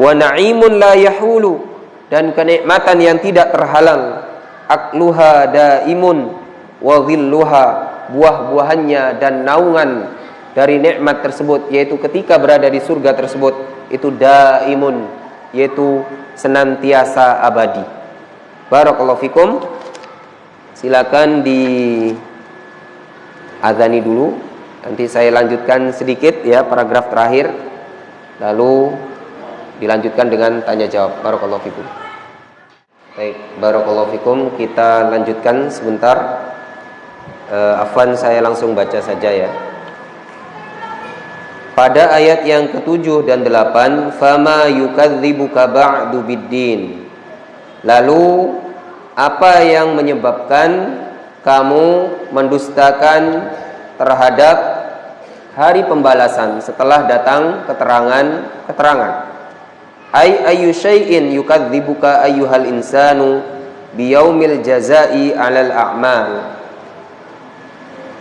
Wa na'imun la yahulu, dan kenikmatan yang tidak terhalang. Akluha daimun wa dhilluha, buah-buahannya dan naungan dari nikmat tersebut, yaitu ketika berada di surga tersebut, itu daimun, yaitu senantiasa abadi. Barakallahu fikum. Silakan di azani dulu, nanti saya lanjutkan sedikit, ya, paragraf terakhir, lalu dilanjutkan dengan tanya jawab. Barakallahu fikum. Baik, barakallahu fikum. Kita lanjutkan sebentar. Afwan, saya langsung baca saja, ya. Pada ayat yang ke-7 dan 8, fama yukadzibuka ba'du biddin, lalu apa yang menyebabkan kamu mendustakan terhadap hari pembalasan setelah datang keterangan. Ay ayu syai'in yukadzibuka ayyuhal insanu biyaumil jazai 'alal a'mal.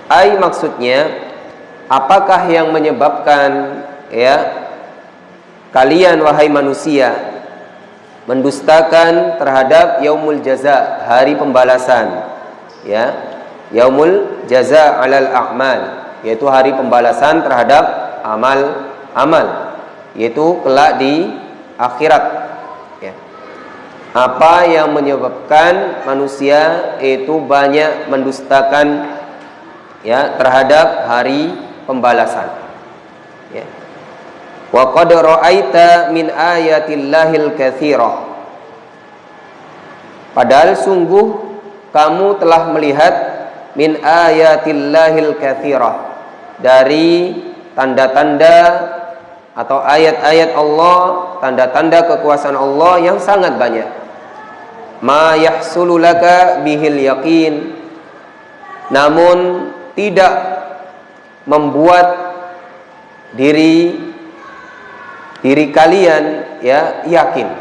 Ay, maksudnya, apakah yang menyebabkan, ya, kalian wahai manusia mendustakan terhadap yaumul jaza, hari pembalasan, ya, yaumul jaza 'alal a'mal, yaitu hari pembalasan terhadap amal-amal, yaitu kelak di akhirat, ya. Apa yang menyebabkan manusia itu banyak mendustakan, ya, terhadap hari pembalasan, ya. Wa qad ra'aita min ayatillahil katsirah, padahal sungguh kamu telah melihat min ayatillahil katsirah, dari tanda-tanda atau ayat-ayat Allah, tanda-tanda kekuasaan Allah yang sangat banyak. Ma yahsulu laka bihil yaqin, namun tidak membuat diri kalian, ya, yakin.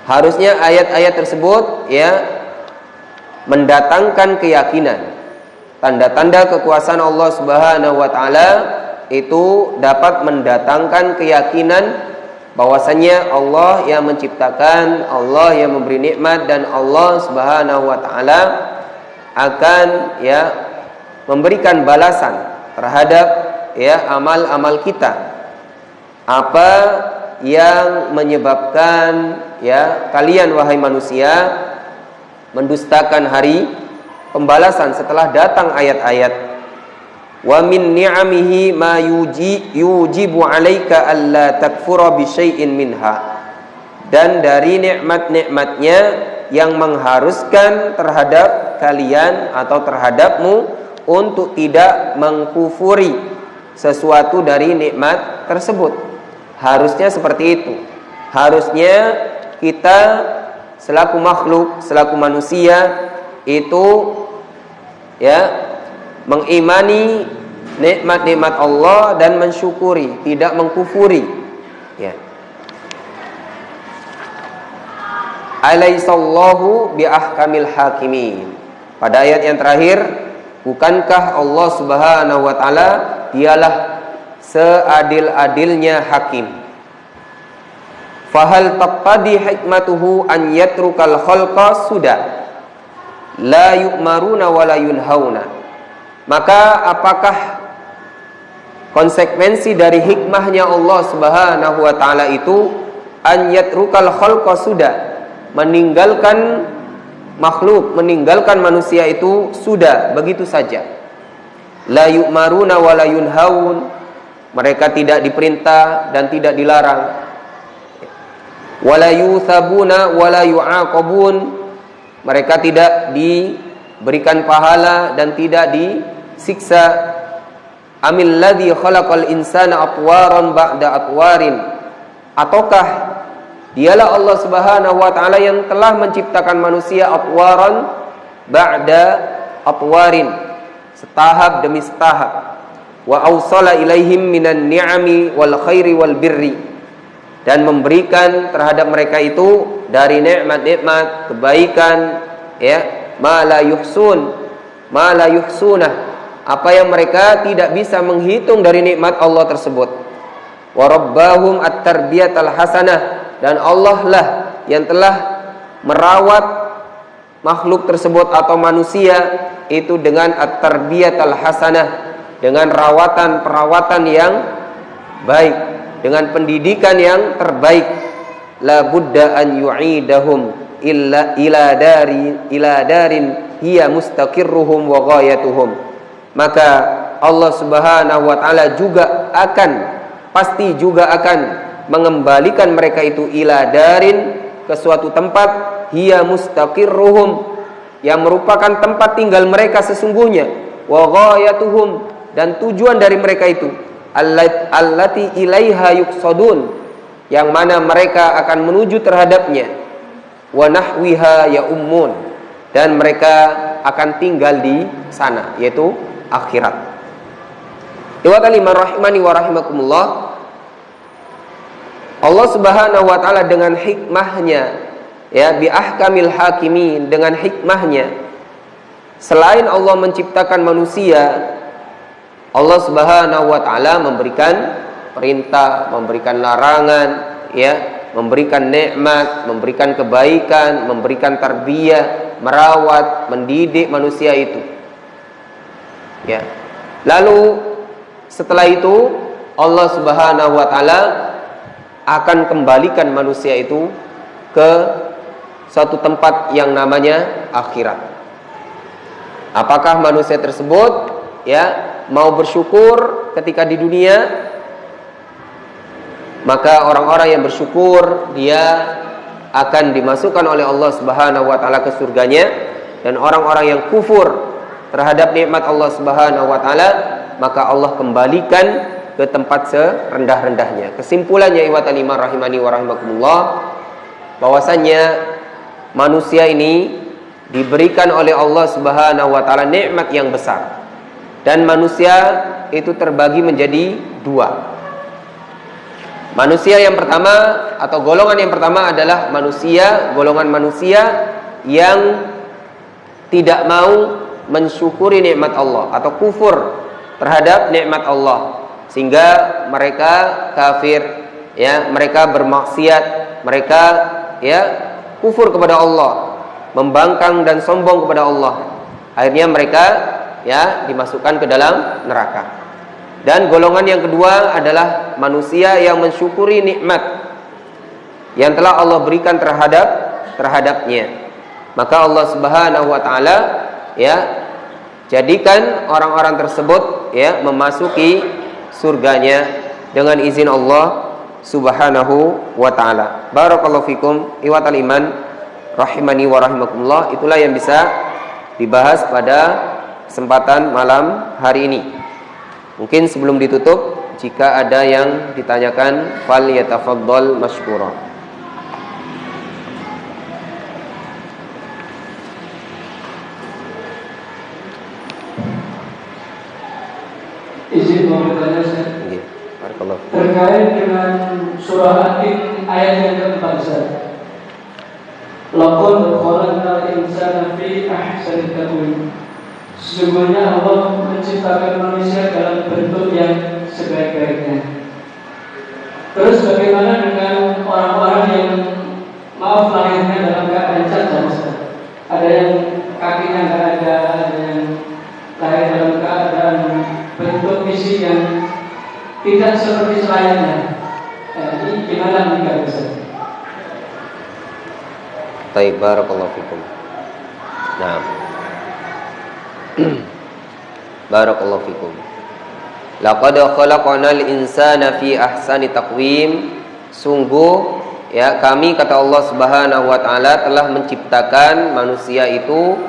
Harusnya ayat-ayat tersebut, ya, mendatangkan keyakinan. Tanda-tanda kekuasaan Allah Subhanahu wa taala itu dapat mendatangkan keyakinan bahwasanya Allah yang menciptakan, Allah yang memberi nikmat, dan Allah Subhanahu wa taala akan, ya, memberikan balasan terhadap, ya, amal-amal kita. Apa yang menyebabkan, ya, kalian wahai manusia mendustakan hari pembalasan setelah datang ayat-ayat? Wa min ni'amihi ma yujibu 'alaika alla takfura bi syai'in minha, dan dari nikmat-nikmatnya yang mengharuskan terhadap kalian atau terhadapmu untuk tidak mengkufuri sesuatu dari nikmat tersebut. Harusnya seperti itu. Harusnya kita selaku makhluk, selaku manusia itu ya mengimani nikmat-nikmat Allah dan mensyukuri, tidak mengkufuri. Ya. Alaihissallahu biahkamil hakimin. Pada ayat yang terakhir, bukankah Allah Subhanahu wa taala dialah seadil-adilnya hakim? Fahal taqtadi hikmatuhu an yatrukal khalqa suda la yu'maruna wa la yunhauna. Maka apakah konsekuensi dari hikmahnya Allah Subhanahu wa taala itu an yatrukal khalqa suda, meninggalkan makhluk, meninggalkan manusia itu sudah begitu saja. La yu'maruna wa la yunhaun, mereka tidak diperintah dan tidak dilarang. Wala yuthabuna wala yu'aqabun, mereka tidak diberikan pahala dan tidak disiksa. Amil ladzi khalaqal insana atwaran ba'da atwarin, ataukah dialah Allah Subhanahu wa taala yang telah menciptakan manusia atwaran ba'da atwarin, setahap demi setahap. Wa awsala ilaihim minan ni'ami wal khairi wal birri, dan memberikan terhadap mereka itu dari nikmat-nikmat, kebaikan, ya, ma la yuhsunah, apa yang mereka tidak bisa menghitung dari nikmat Allah tersebut. Wa rabbahum at-tarbiyatal hasanah, dan Allah lah yang telah merawat makhluk tersebut atau manusia itu dengan at-tarbiyatal hasanah, dengan perawatan yang baik, dengan pendidikan yang terbaik. La budda an yu'idahum ila darin hiya mustaqirruhum wa ghayatuhum. Maka Allah Subhanahu wa taala pasti juga akan mengembalikan mereka itu ila darin, ke suatu tempat, hiya mustaqirruhum, yang merupakan tempat tinggal mereka sesungguhnya, wa ghayatuhum, dan tujuan dari mereka itu, allati ilaiha yuqsadun, yang mana mereka akan menuju terhadapnya, wa nahwiha ya ummun, dan mereka akan tinggal di sana, yaitu akhirat. Ikhwatal iman rahimani wa rahimakumullah, Allah Subhanahu wa taala dengan hikmahnya, ya, bi ahkamil hakimin, dengan hikmahnya, selain Allah menciptakan manusia, Allah Subhanahu wa taala memberikan perintah, memberikan larangan, ya, memberikan nikmat, memberikan kebaikan, memberikan tarbiyah, merawat, mendidik manusia itu. Ya. Lalu setelah itu Allah Subhanahu wa taala akan kembalikan manusia itu ke suatu tempat yang namanya akhirat. Apakah manusia tersebut, ya, mau bersyukur ketika di dunia? Maka orang-orang yang bersyukur dia akan dimasukkan oleh Allah Subhanahu wa taala ke surganya, dan orang-orang yang kufur terhadap nikmat Allah Subhanahu wa taala, maka Allah kembalikan ke tempat serendah-rendahnya. Kesimpulannya, ikhwatal iman rahimani wa rahimakumullah, bahwasannya manusia ini diberikan oleh Allah Subhanahu wa taala nikmat yang besar, dan manusia itu terbagi menjadi dua. Manusia yang pertama atau golongan yang pertama adalah golongan manusia yang tidak mau mensyukuri nikmat Allah atau kufur terhadap nikmat Allah, sehingga mereka kafir, ya, mereka bermaksiat, mereka, ya, kufur kepada Allah, membangkang dan sombong kepada Allah. Akhirnya mereka, ya, dimasukkan ke dalam neraka. Dan golongan yang kedua adalah manusia yang mensyukuri nikmat yang telah Allah berikan terhadapnya. Maka Allah Subhanahu wa taala, ya, jadikan orang-orang tersebut, ya, memasuki surganya dengan izin Allah Subhanahu wa taala. Barakallahu fikum ikhwatal iman rahimani wa rahimakumullah. Itulah yang bisa dibahas pada kesempatan malam hari ini. Mungkin sebelum ditutup jika ada yang ditanyakan, fal yatafaddal mashkura. Izin mau bertanya, Ustaz. Nggih. Barakallahu. Terkait dengan surah At-Tin ayat yang keempat, Ustaz. Laqad khalaqnal insana fi ahsani taqwim. Sesungguhnya Allah menciptakan manusia dalam bentuk yang sebaik-baiknya. Terus bagaimana dengan orang-orang yang lahirnya dalam keadaan cacat, Ustaz? Ada yang kakinya nggak ada yang lahir dalam keadaan bentuk fisik yang tidak seperti selayaknya. Ini gimana nih, Ustaz? Baik, barakallahu fikum. Nah. Barakallahu fikum. Laqad khalaqnal insana fi ahsani taqwim. Sungguh ya, kami, kata Allah Subhanahu wa taala, telah menciptakan manusia itu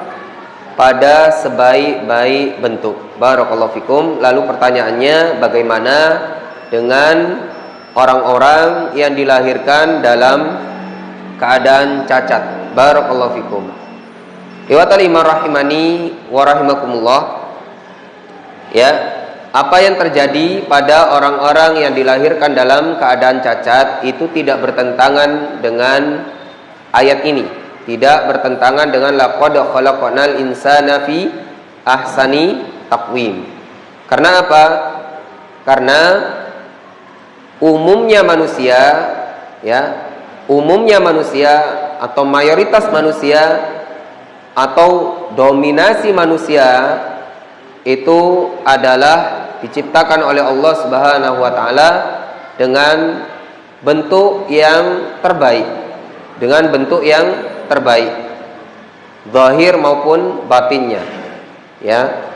pada sebaik-baik bentuk. Barakallahu fikum. Lalu pertanyaannya, bagaimana dengan orang-orang yang dilahirkan dalam keadaan cacat? Barakallahu fikum. Iwatal iman rahimani wa rahimakumullah. Ya, apa yang terjadi pada orang-orang yang dilahirkan dalam keadaan cacat itu tidak bertentangan dengan ayat ini, tidak bertentangan dengan laqad khalaqnal insana fi ahsani taqwim. Karena apa? Karena umumnya manusia, ya, umumnya manusia atau mayoritas manusia atau dominasi manusia itu adalah diciptakan oleh Allah Subhanahu wa taala dengan bentuk yang terbaik, dengan bentuk yang terbaik, zahir maupun batinnya. Ya.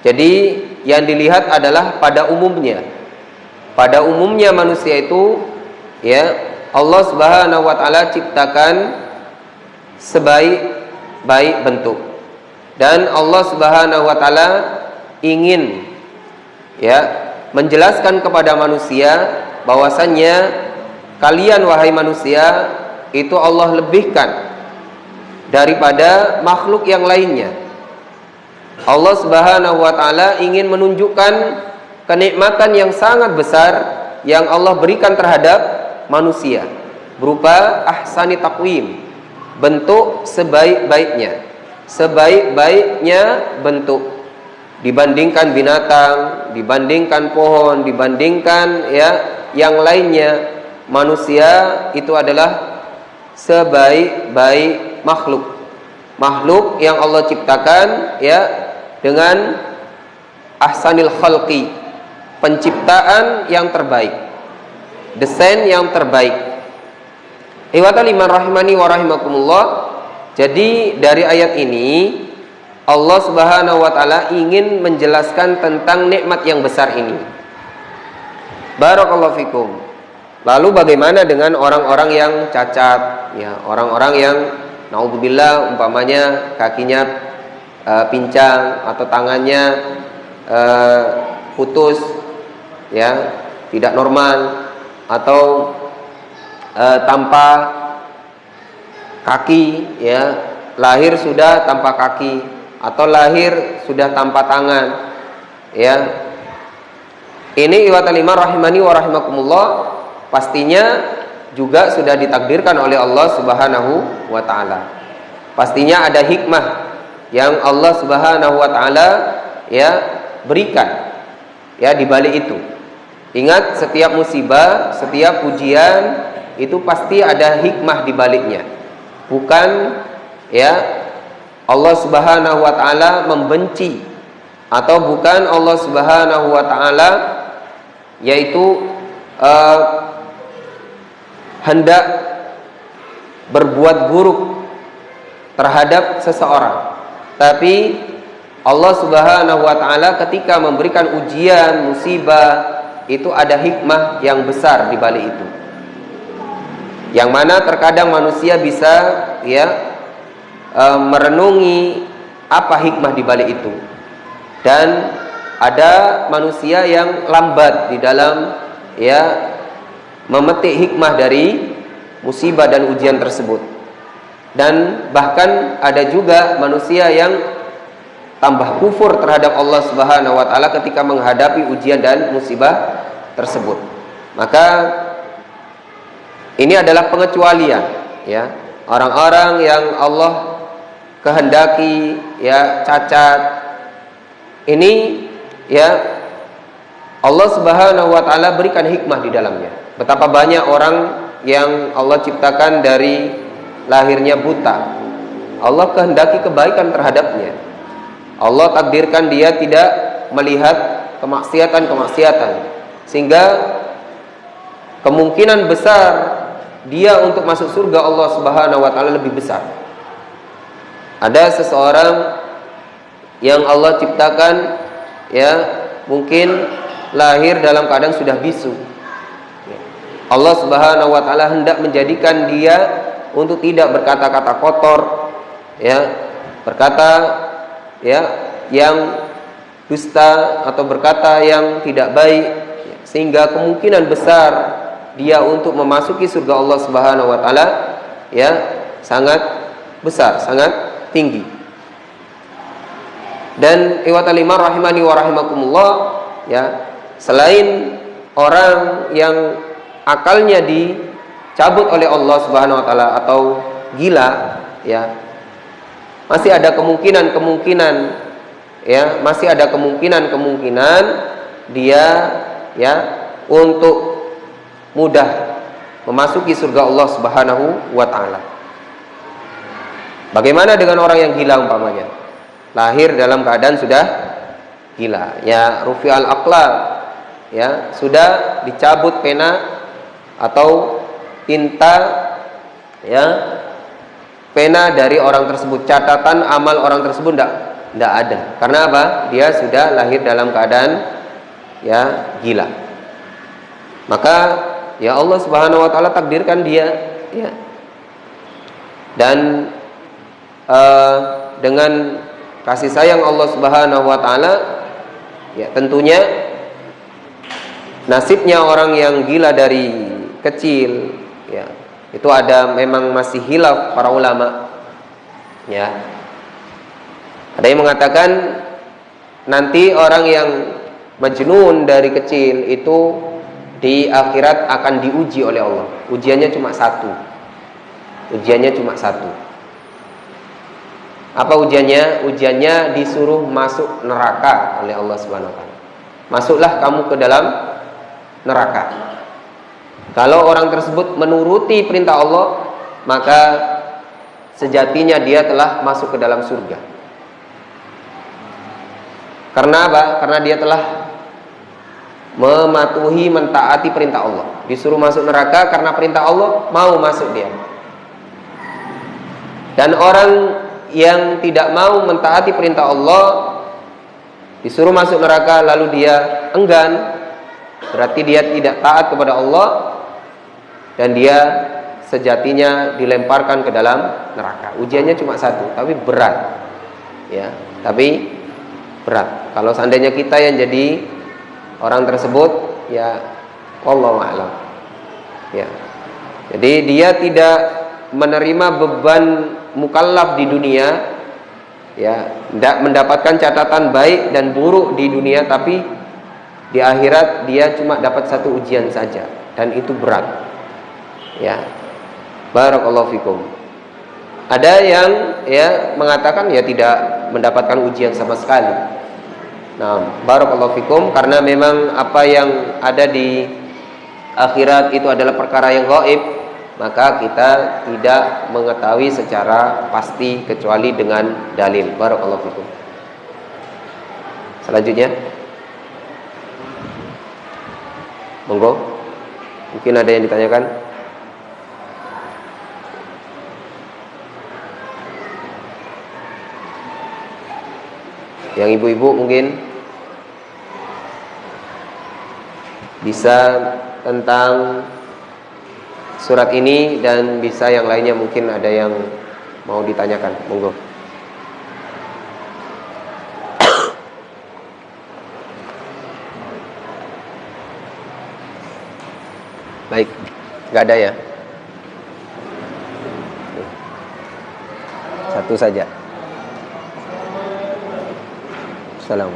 Jadi yang dilihat adalah pada umumnya. Pada umumnya manusia itu, ya, Allah Subhanahu wa taala ciptakan sebaik-baik bentuk. Dan Allah Subhanahu wa taala ingin, ya, menjelaskan kepada manusia bahwasannya kalian, wahai manusia, itu Allah lebihkan daripada makhluk yang lainnya. Allah Subhanahu wa taala ingin menunjukkan kenikmatan yang sangat besar yang Allah berikan terhadap manusia berupa ahsani taqwim, bentuk sebaik-baiknya, sebaik-baiknya bentuk dibandingkan binatang, dibandingkan pohon, dibandingkan, ya, yang lainnya. Manusia itu adalah sebaik-baik makhluk yang Allah ciptakan, ya, dengan ahsanil khalqi, penciptaan yang terbaik, desain yang terbaik. Iwatal iman rahimani wa rahimakumullah. Jadi dari ayat ini Allah Subhanahu wa taala ingin menjelaskan tentang nikmat yang besar ini. Barakallahu fikum. Lalu bagaimana dengan orang-orang yang cacat, ya, orang-orang yang naudzubillah umpamanya kakinya pincang atau tangannya putus, ya, tidak normal, atau tanpa kaki, ya, lahir sudah tanpa kaki atau lahir sudah tanpa tangan, ya. Ini iwatal iman rahimani wa rahimakumullah, pastinya juga sudah ditakdirkan oleh Allah Subhanahu wa taala. Pastinya ada hikmah yang Allah Subhanahu wa taala, ya, berikan, ya, di balik itu. Ingat, setiap musibah, setiap ujian itu pasti ada hikmah di baliknya. Bukan, ya, Allah Subhanahu wa taala membenci, atau bukan Allah Subhanahu wa taala yaitu hendak berbuat buruk terhadap seseorang. Tapi Allah Subhanahu wa taala ketika memberikan ujian, musibah, itu ada hikmah yang besar di balik itu. Yang mana terkadang manusia bisa, ya, merenungi apa hikmah di balik itu. Dan ada manusia yang lambat di dalam memetik hikmah dari musibah dan ujian tersebut. Dan bahkan ada juga manusia yang tambah kufur terhadap Allah Subhanahu wa taala ketika menghadapi ujian dan musibah tersebut. Maka ini adalah pengecualian, orang-orang yang Allah kehendaki cacat, ini Allah Subhanahu wa taala berikan hikmah di dalamnya. Betapa banyak orang yang Allah ciptakan dari lahirnya buta, Allah kehendaki kebaikan terhadapnya. Allah takdirkan dia tidak melihat kemaksiatan, sehingga kemungkinan besar dia untuk masuk surga Allah Subhanahu wa taala lebih besar. Ada seseorang yang Allah ciptakan mungkin lahir dalam keadaan sudah bisu. Allah Subhanahu wa taala hendak menjadikan dia untuk tidak berkata-kata kotor, berkata yang dusta atau berkata yang tidak baik, sehingga kemungkinan besar dia untuk memasuki surga Allah Subhanahu wa taala sangat besar, sangat tinggi. Dan ikhwatal iman rahimani wa rahimakumullah, selain orang yang akalnya dicabut oleh Allah Subhanahu wa taala atau gila, masih ada kemungkinan dia untuk mudah memasuki surga Allah Subhanahu wa taala. Bagaimana dengan orang yang gila umpamanya? Lahir dalam keadaan sudah gila, rufi'al aqlam, sudah dicabut pena atau tinta pena dari orang tersebut, catatan amal orang tersebut tidak ada. Karena apa? Dia sudah lahir dalam keadaan gila. Maka Allah Subhanahu wa taala takdirkan dia dan dengan kasih sayang Allah Subhanahu wa taala, tentunya nasibnya orang yang gila dari kecil itu memang masih khilaf para ulama. Ada yang mengatakan nanti orang yang majnun dari kecil itu di akhirat akan diuji oleh Allah. Ujiannya cuma satu. Apa ujiannya? Ujiannya disuruh masuk neraka oleh Allah Subhanahu wa taala. Masuklah kamu ke dalam neraka. Kalau orang tersebut menuruti perintah Allah, maka sejatinya dia telah masuk ke dalam surga. Karena apa? Karena dia telah mematuhi, mentaati perintah Allah. Disuruh masuk neraka karena perintah Allah, mau masuk dia. Dan orang yang tidak mau mentaati perintah Allah, disuruh masuk neraka lalu dia enggan, berarti dia tidak taat kepada Allah, dan dia sejatinya dilemparkan ke dalam neraka. Ujiannya cuma satu, tapi berat. Tapi berat. Kalau seandainya kita yang jadi orang tersebut, wallahu a'lam. Jadi dia tidak menerima beban mukallaf di dunia, tidak mendapatkan catatan baik dan buruk di dunia, tapi di akhirat dia cuma dapat satu ujian saja, dan itu berat. Barakallahu fikum. Ada yang mengatakan tidak mendapatkan ujian sama sekali. Nah, barakallahu fikum, karena memang apa yang ada di akhirat itu adalah perkara yang gaib, maka kita tidak mengetahui secara pasti kecuali dengan dalil. Barakallahu fikum. Selanjutnya, monggo, mungkin ada yang ditanyakan. Yang ibu-ibu mungkin bisa tentang surat ini, dan bisa yang lainnya mungkin ada yang mau ditanyakan. Monggo. Nggak ada ya? Satu saja. Salam.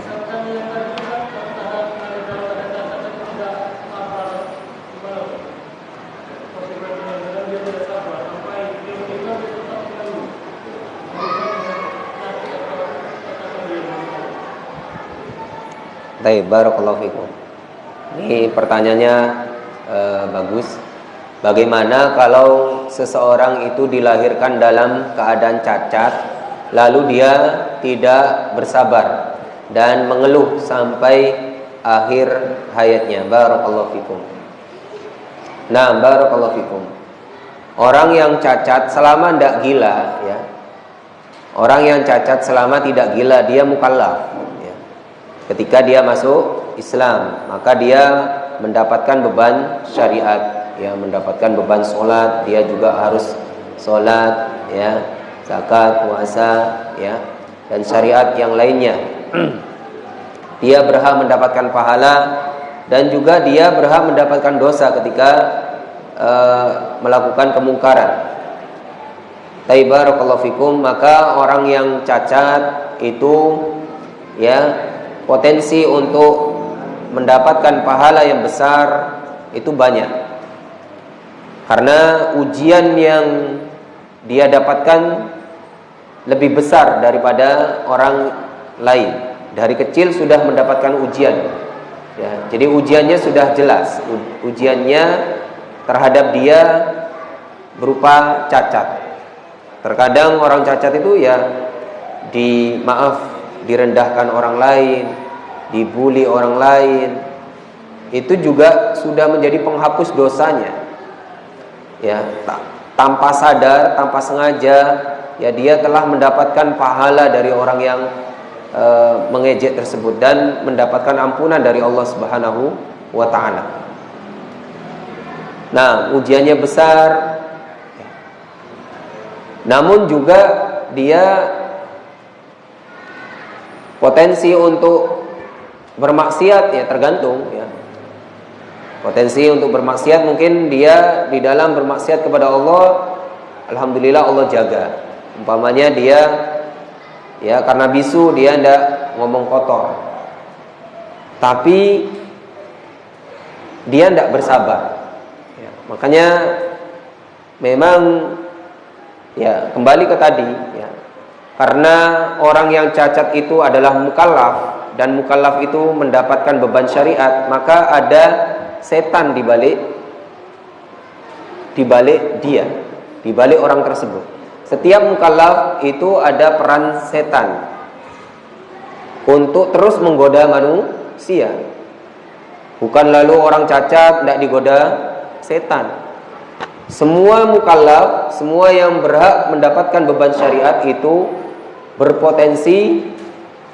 Baik, barakallahu fikum. Ini pertanyaannya bagus. Bagaimana kalau seseorang itu dilahirkan dalam keadaan cacat, lalu dia tidak bersabar dan mengeluh sampai akhir hayatnya? Barakallahu fikum. Nah, barakallahu fikum. Orang yang cacat selama tidak gila, ya. Orang yang cacat selama tidak gila, dia mukallaf. Ya. Ketika dia masuk Islam, maka dia mendapatkan beban syariat. Ya, mendapatkan beban sholat, dia juga harus sholat, ya, zakat, puasa, ya, dan syariat yang lainnya. Dia berhak mendapatkan pahala dan juga dia berhak mendapatkan dosa ketika melakukan kemungkaran. Barakallahu fikum. Maka orang yang cacat itu, ya, potensi untuk mendapatkan pahala yang besar itu banyak. Karena ujian yang dia dapatkan lebih besar daripada orang lain. Dari kecil sudah mendapatkan ujian, ya, jadi ujiannya sudah jelas. Ujiannya terhadap dia berupa cacat. Terkadang orang cacat itu ya direndahkan orang lain, dibully orang lain. Itu juga sudah menjadi penghapus dosanya. Ya, tanpa sadar, tanpa sengaja, ya, dia telah mendapatkan pahala dari orang yang mengejek tersebut dan mendapatkan ampunan dari Allah Subhanahu wa ta'ala. Nah, ujiannya besar, namun juga dia potensi untuk bermaksiat, ya, tergantung, ya. Potensi untuk bermaksiat, mungkin dia di dalam bermaksiat kepada Allah, alhamdulillah Allah jaga. Umpamanya dia, ya, karena bisu dia tidak ngomong kotor, tapi dia tidak bersabar, ya. Makanya memang, ya, kembali ke tadi, ya, karena orang yang cacat itu adalah mukallaf dan mukallaf itu mendapatkan beban syariat, maka ada setan di balik dia, di balik orang tersebut. Setiap mukallaf itu ada peran setan untuk terus menggoda manusia. Bukan lalu orang cacat tidak digoda setan. Semua mukallaf, semua yang berhak mendapatkan beban syariat itu berpotensi,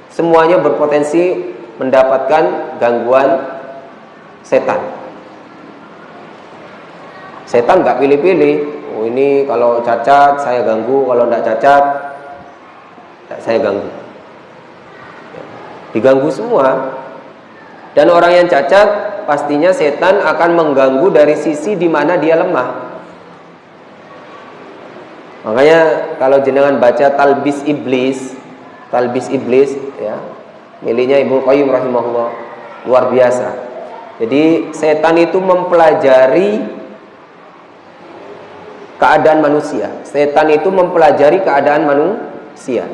semuanya berpotensi mendapatkan gangguan setan. Setan nggak pilih-pilih. Oh, ini kalau cacat saya ganggu, kalau tidak cacat saya ganggu. Diganggu semua. Dan orang yang cacat pastinya setan akan mengganggu dari sisi di mana dia lemah. Makanya kalau jenengan baca Talbis Iblis, ya, miliknya Ibnu Qayyim rahimahullah, luar biasa. Jadi setan itu mempelajari keadaan manusia. Setan itu mempelajari keadaan manusia.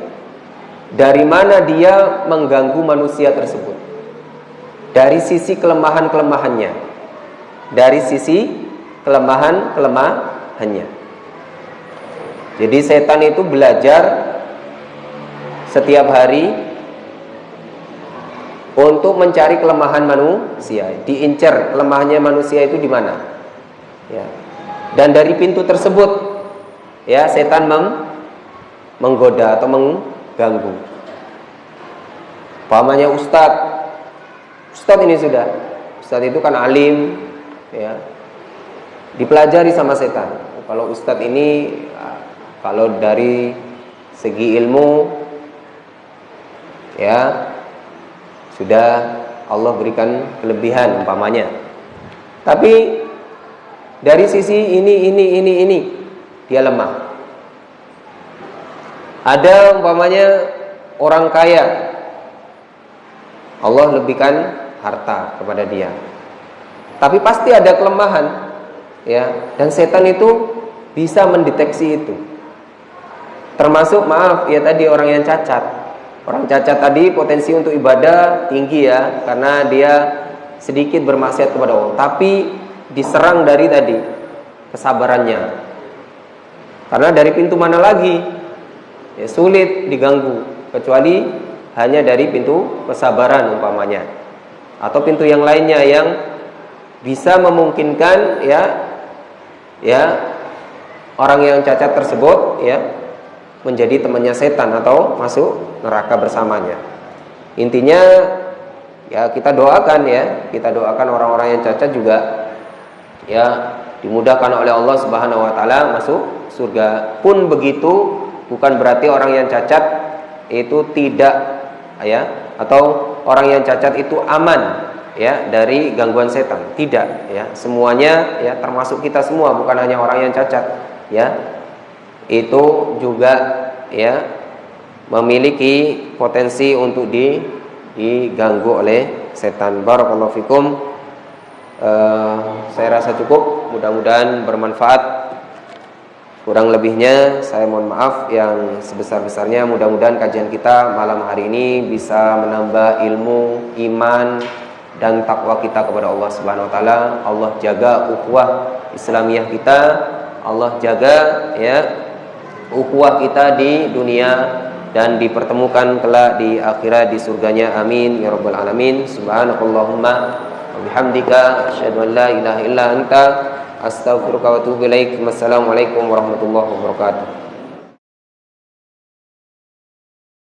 Dari mana dia mengganggu manusia tersebut? Dari sisi kelemahan-kelemahannya. Dari sisi kelemahan-kelemahannya. Jadi setan itu belajar setiap hari untuk mencari kelemahan manusia. Diincar kelemahannya manusia itu di mana? Ya. Dan dari pintu tersebut, ya, setan menggoda atau mengganggu. Pamannya Ustadz ini sudah. Ustadz itu kan alim, ya. Dipelajari sama setan. Kalau Ustadz ini, kalau dari segi ilmu, ya, sudah Allah berikan kelebihan umpamanya. Tapi dari sisi ini dia lemah. Ada umpamanya orang kaya, Allah lebihkan harta kepada dia, tapi pasti ada kelemahan, ya. Dan setan itu bisa mendeteksi itu. Termasuk ya tadi orang yang cacat. Orang cacat tadi potensi untuk ibadah tinggi ya, karena dia sedikit bermaksiat kepada Allah, tapi diserang dari tadi kesabarannya. Karena dari pintu mana lagi? Ya sulit diganggu kecuali hanya dari pintu kesabaran umpamanya, atau pintu yang lainnya yang bisa memungkinkan ya orang yang cacat tersebut ya menjadi temannya setan atau masuk neraka bersamanya. Intinya ya kita doakan orang-orang yang cacat juga ya dimudahkan oleh Allah Subhanahu wa taala masuk surga. Pun begitu, bukan berarti orang yang cacat itu tidak ya, atau orang yang cacat itu aman ya dari gangguan setan. Tidak ya, semuanya ya, termasuk kita semua, bukan hanya orang yang cacat ya, itu juga ya memiliki potensi untuk diganggu oleh setan. Barakallahu fikum. Saya rasa cukup, mudah-mudahan bermanfaat. Kurang lebihnya saya mohon maaf yang sebesar-besarnya. Mudah-mudahan kajian kita malam hari ini bisa menambah ilmu, iman, dan takwa kita kepada Allah Subhanahu wa taala. Allah jaga ukhuwah Islamiyah kita, Allah jaga ya ukhuwah kita di dunia dan dipertemukan kelak di akhirat di surganya. Amin ya rabbal alamin. Subhanakallahumma wa bihamdika asyhadu an la ilaha illa anta astaghfiruka wa atubu ilaik. Wassalamualaikum warahmatullahi wabarakatuh.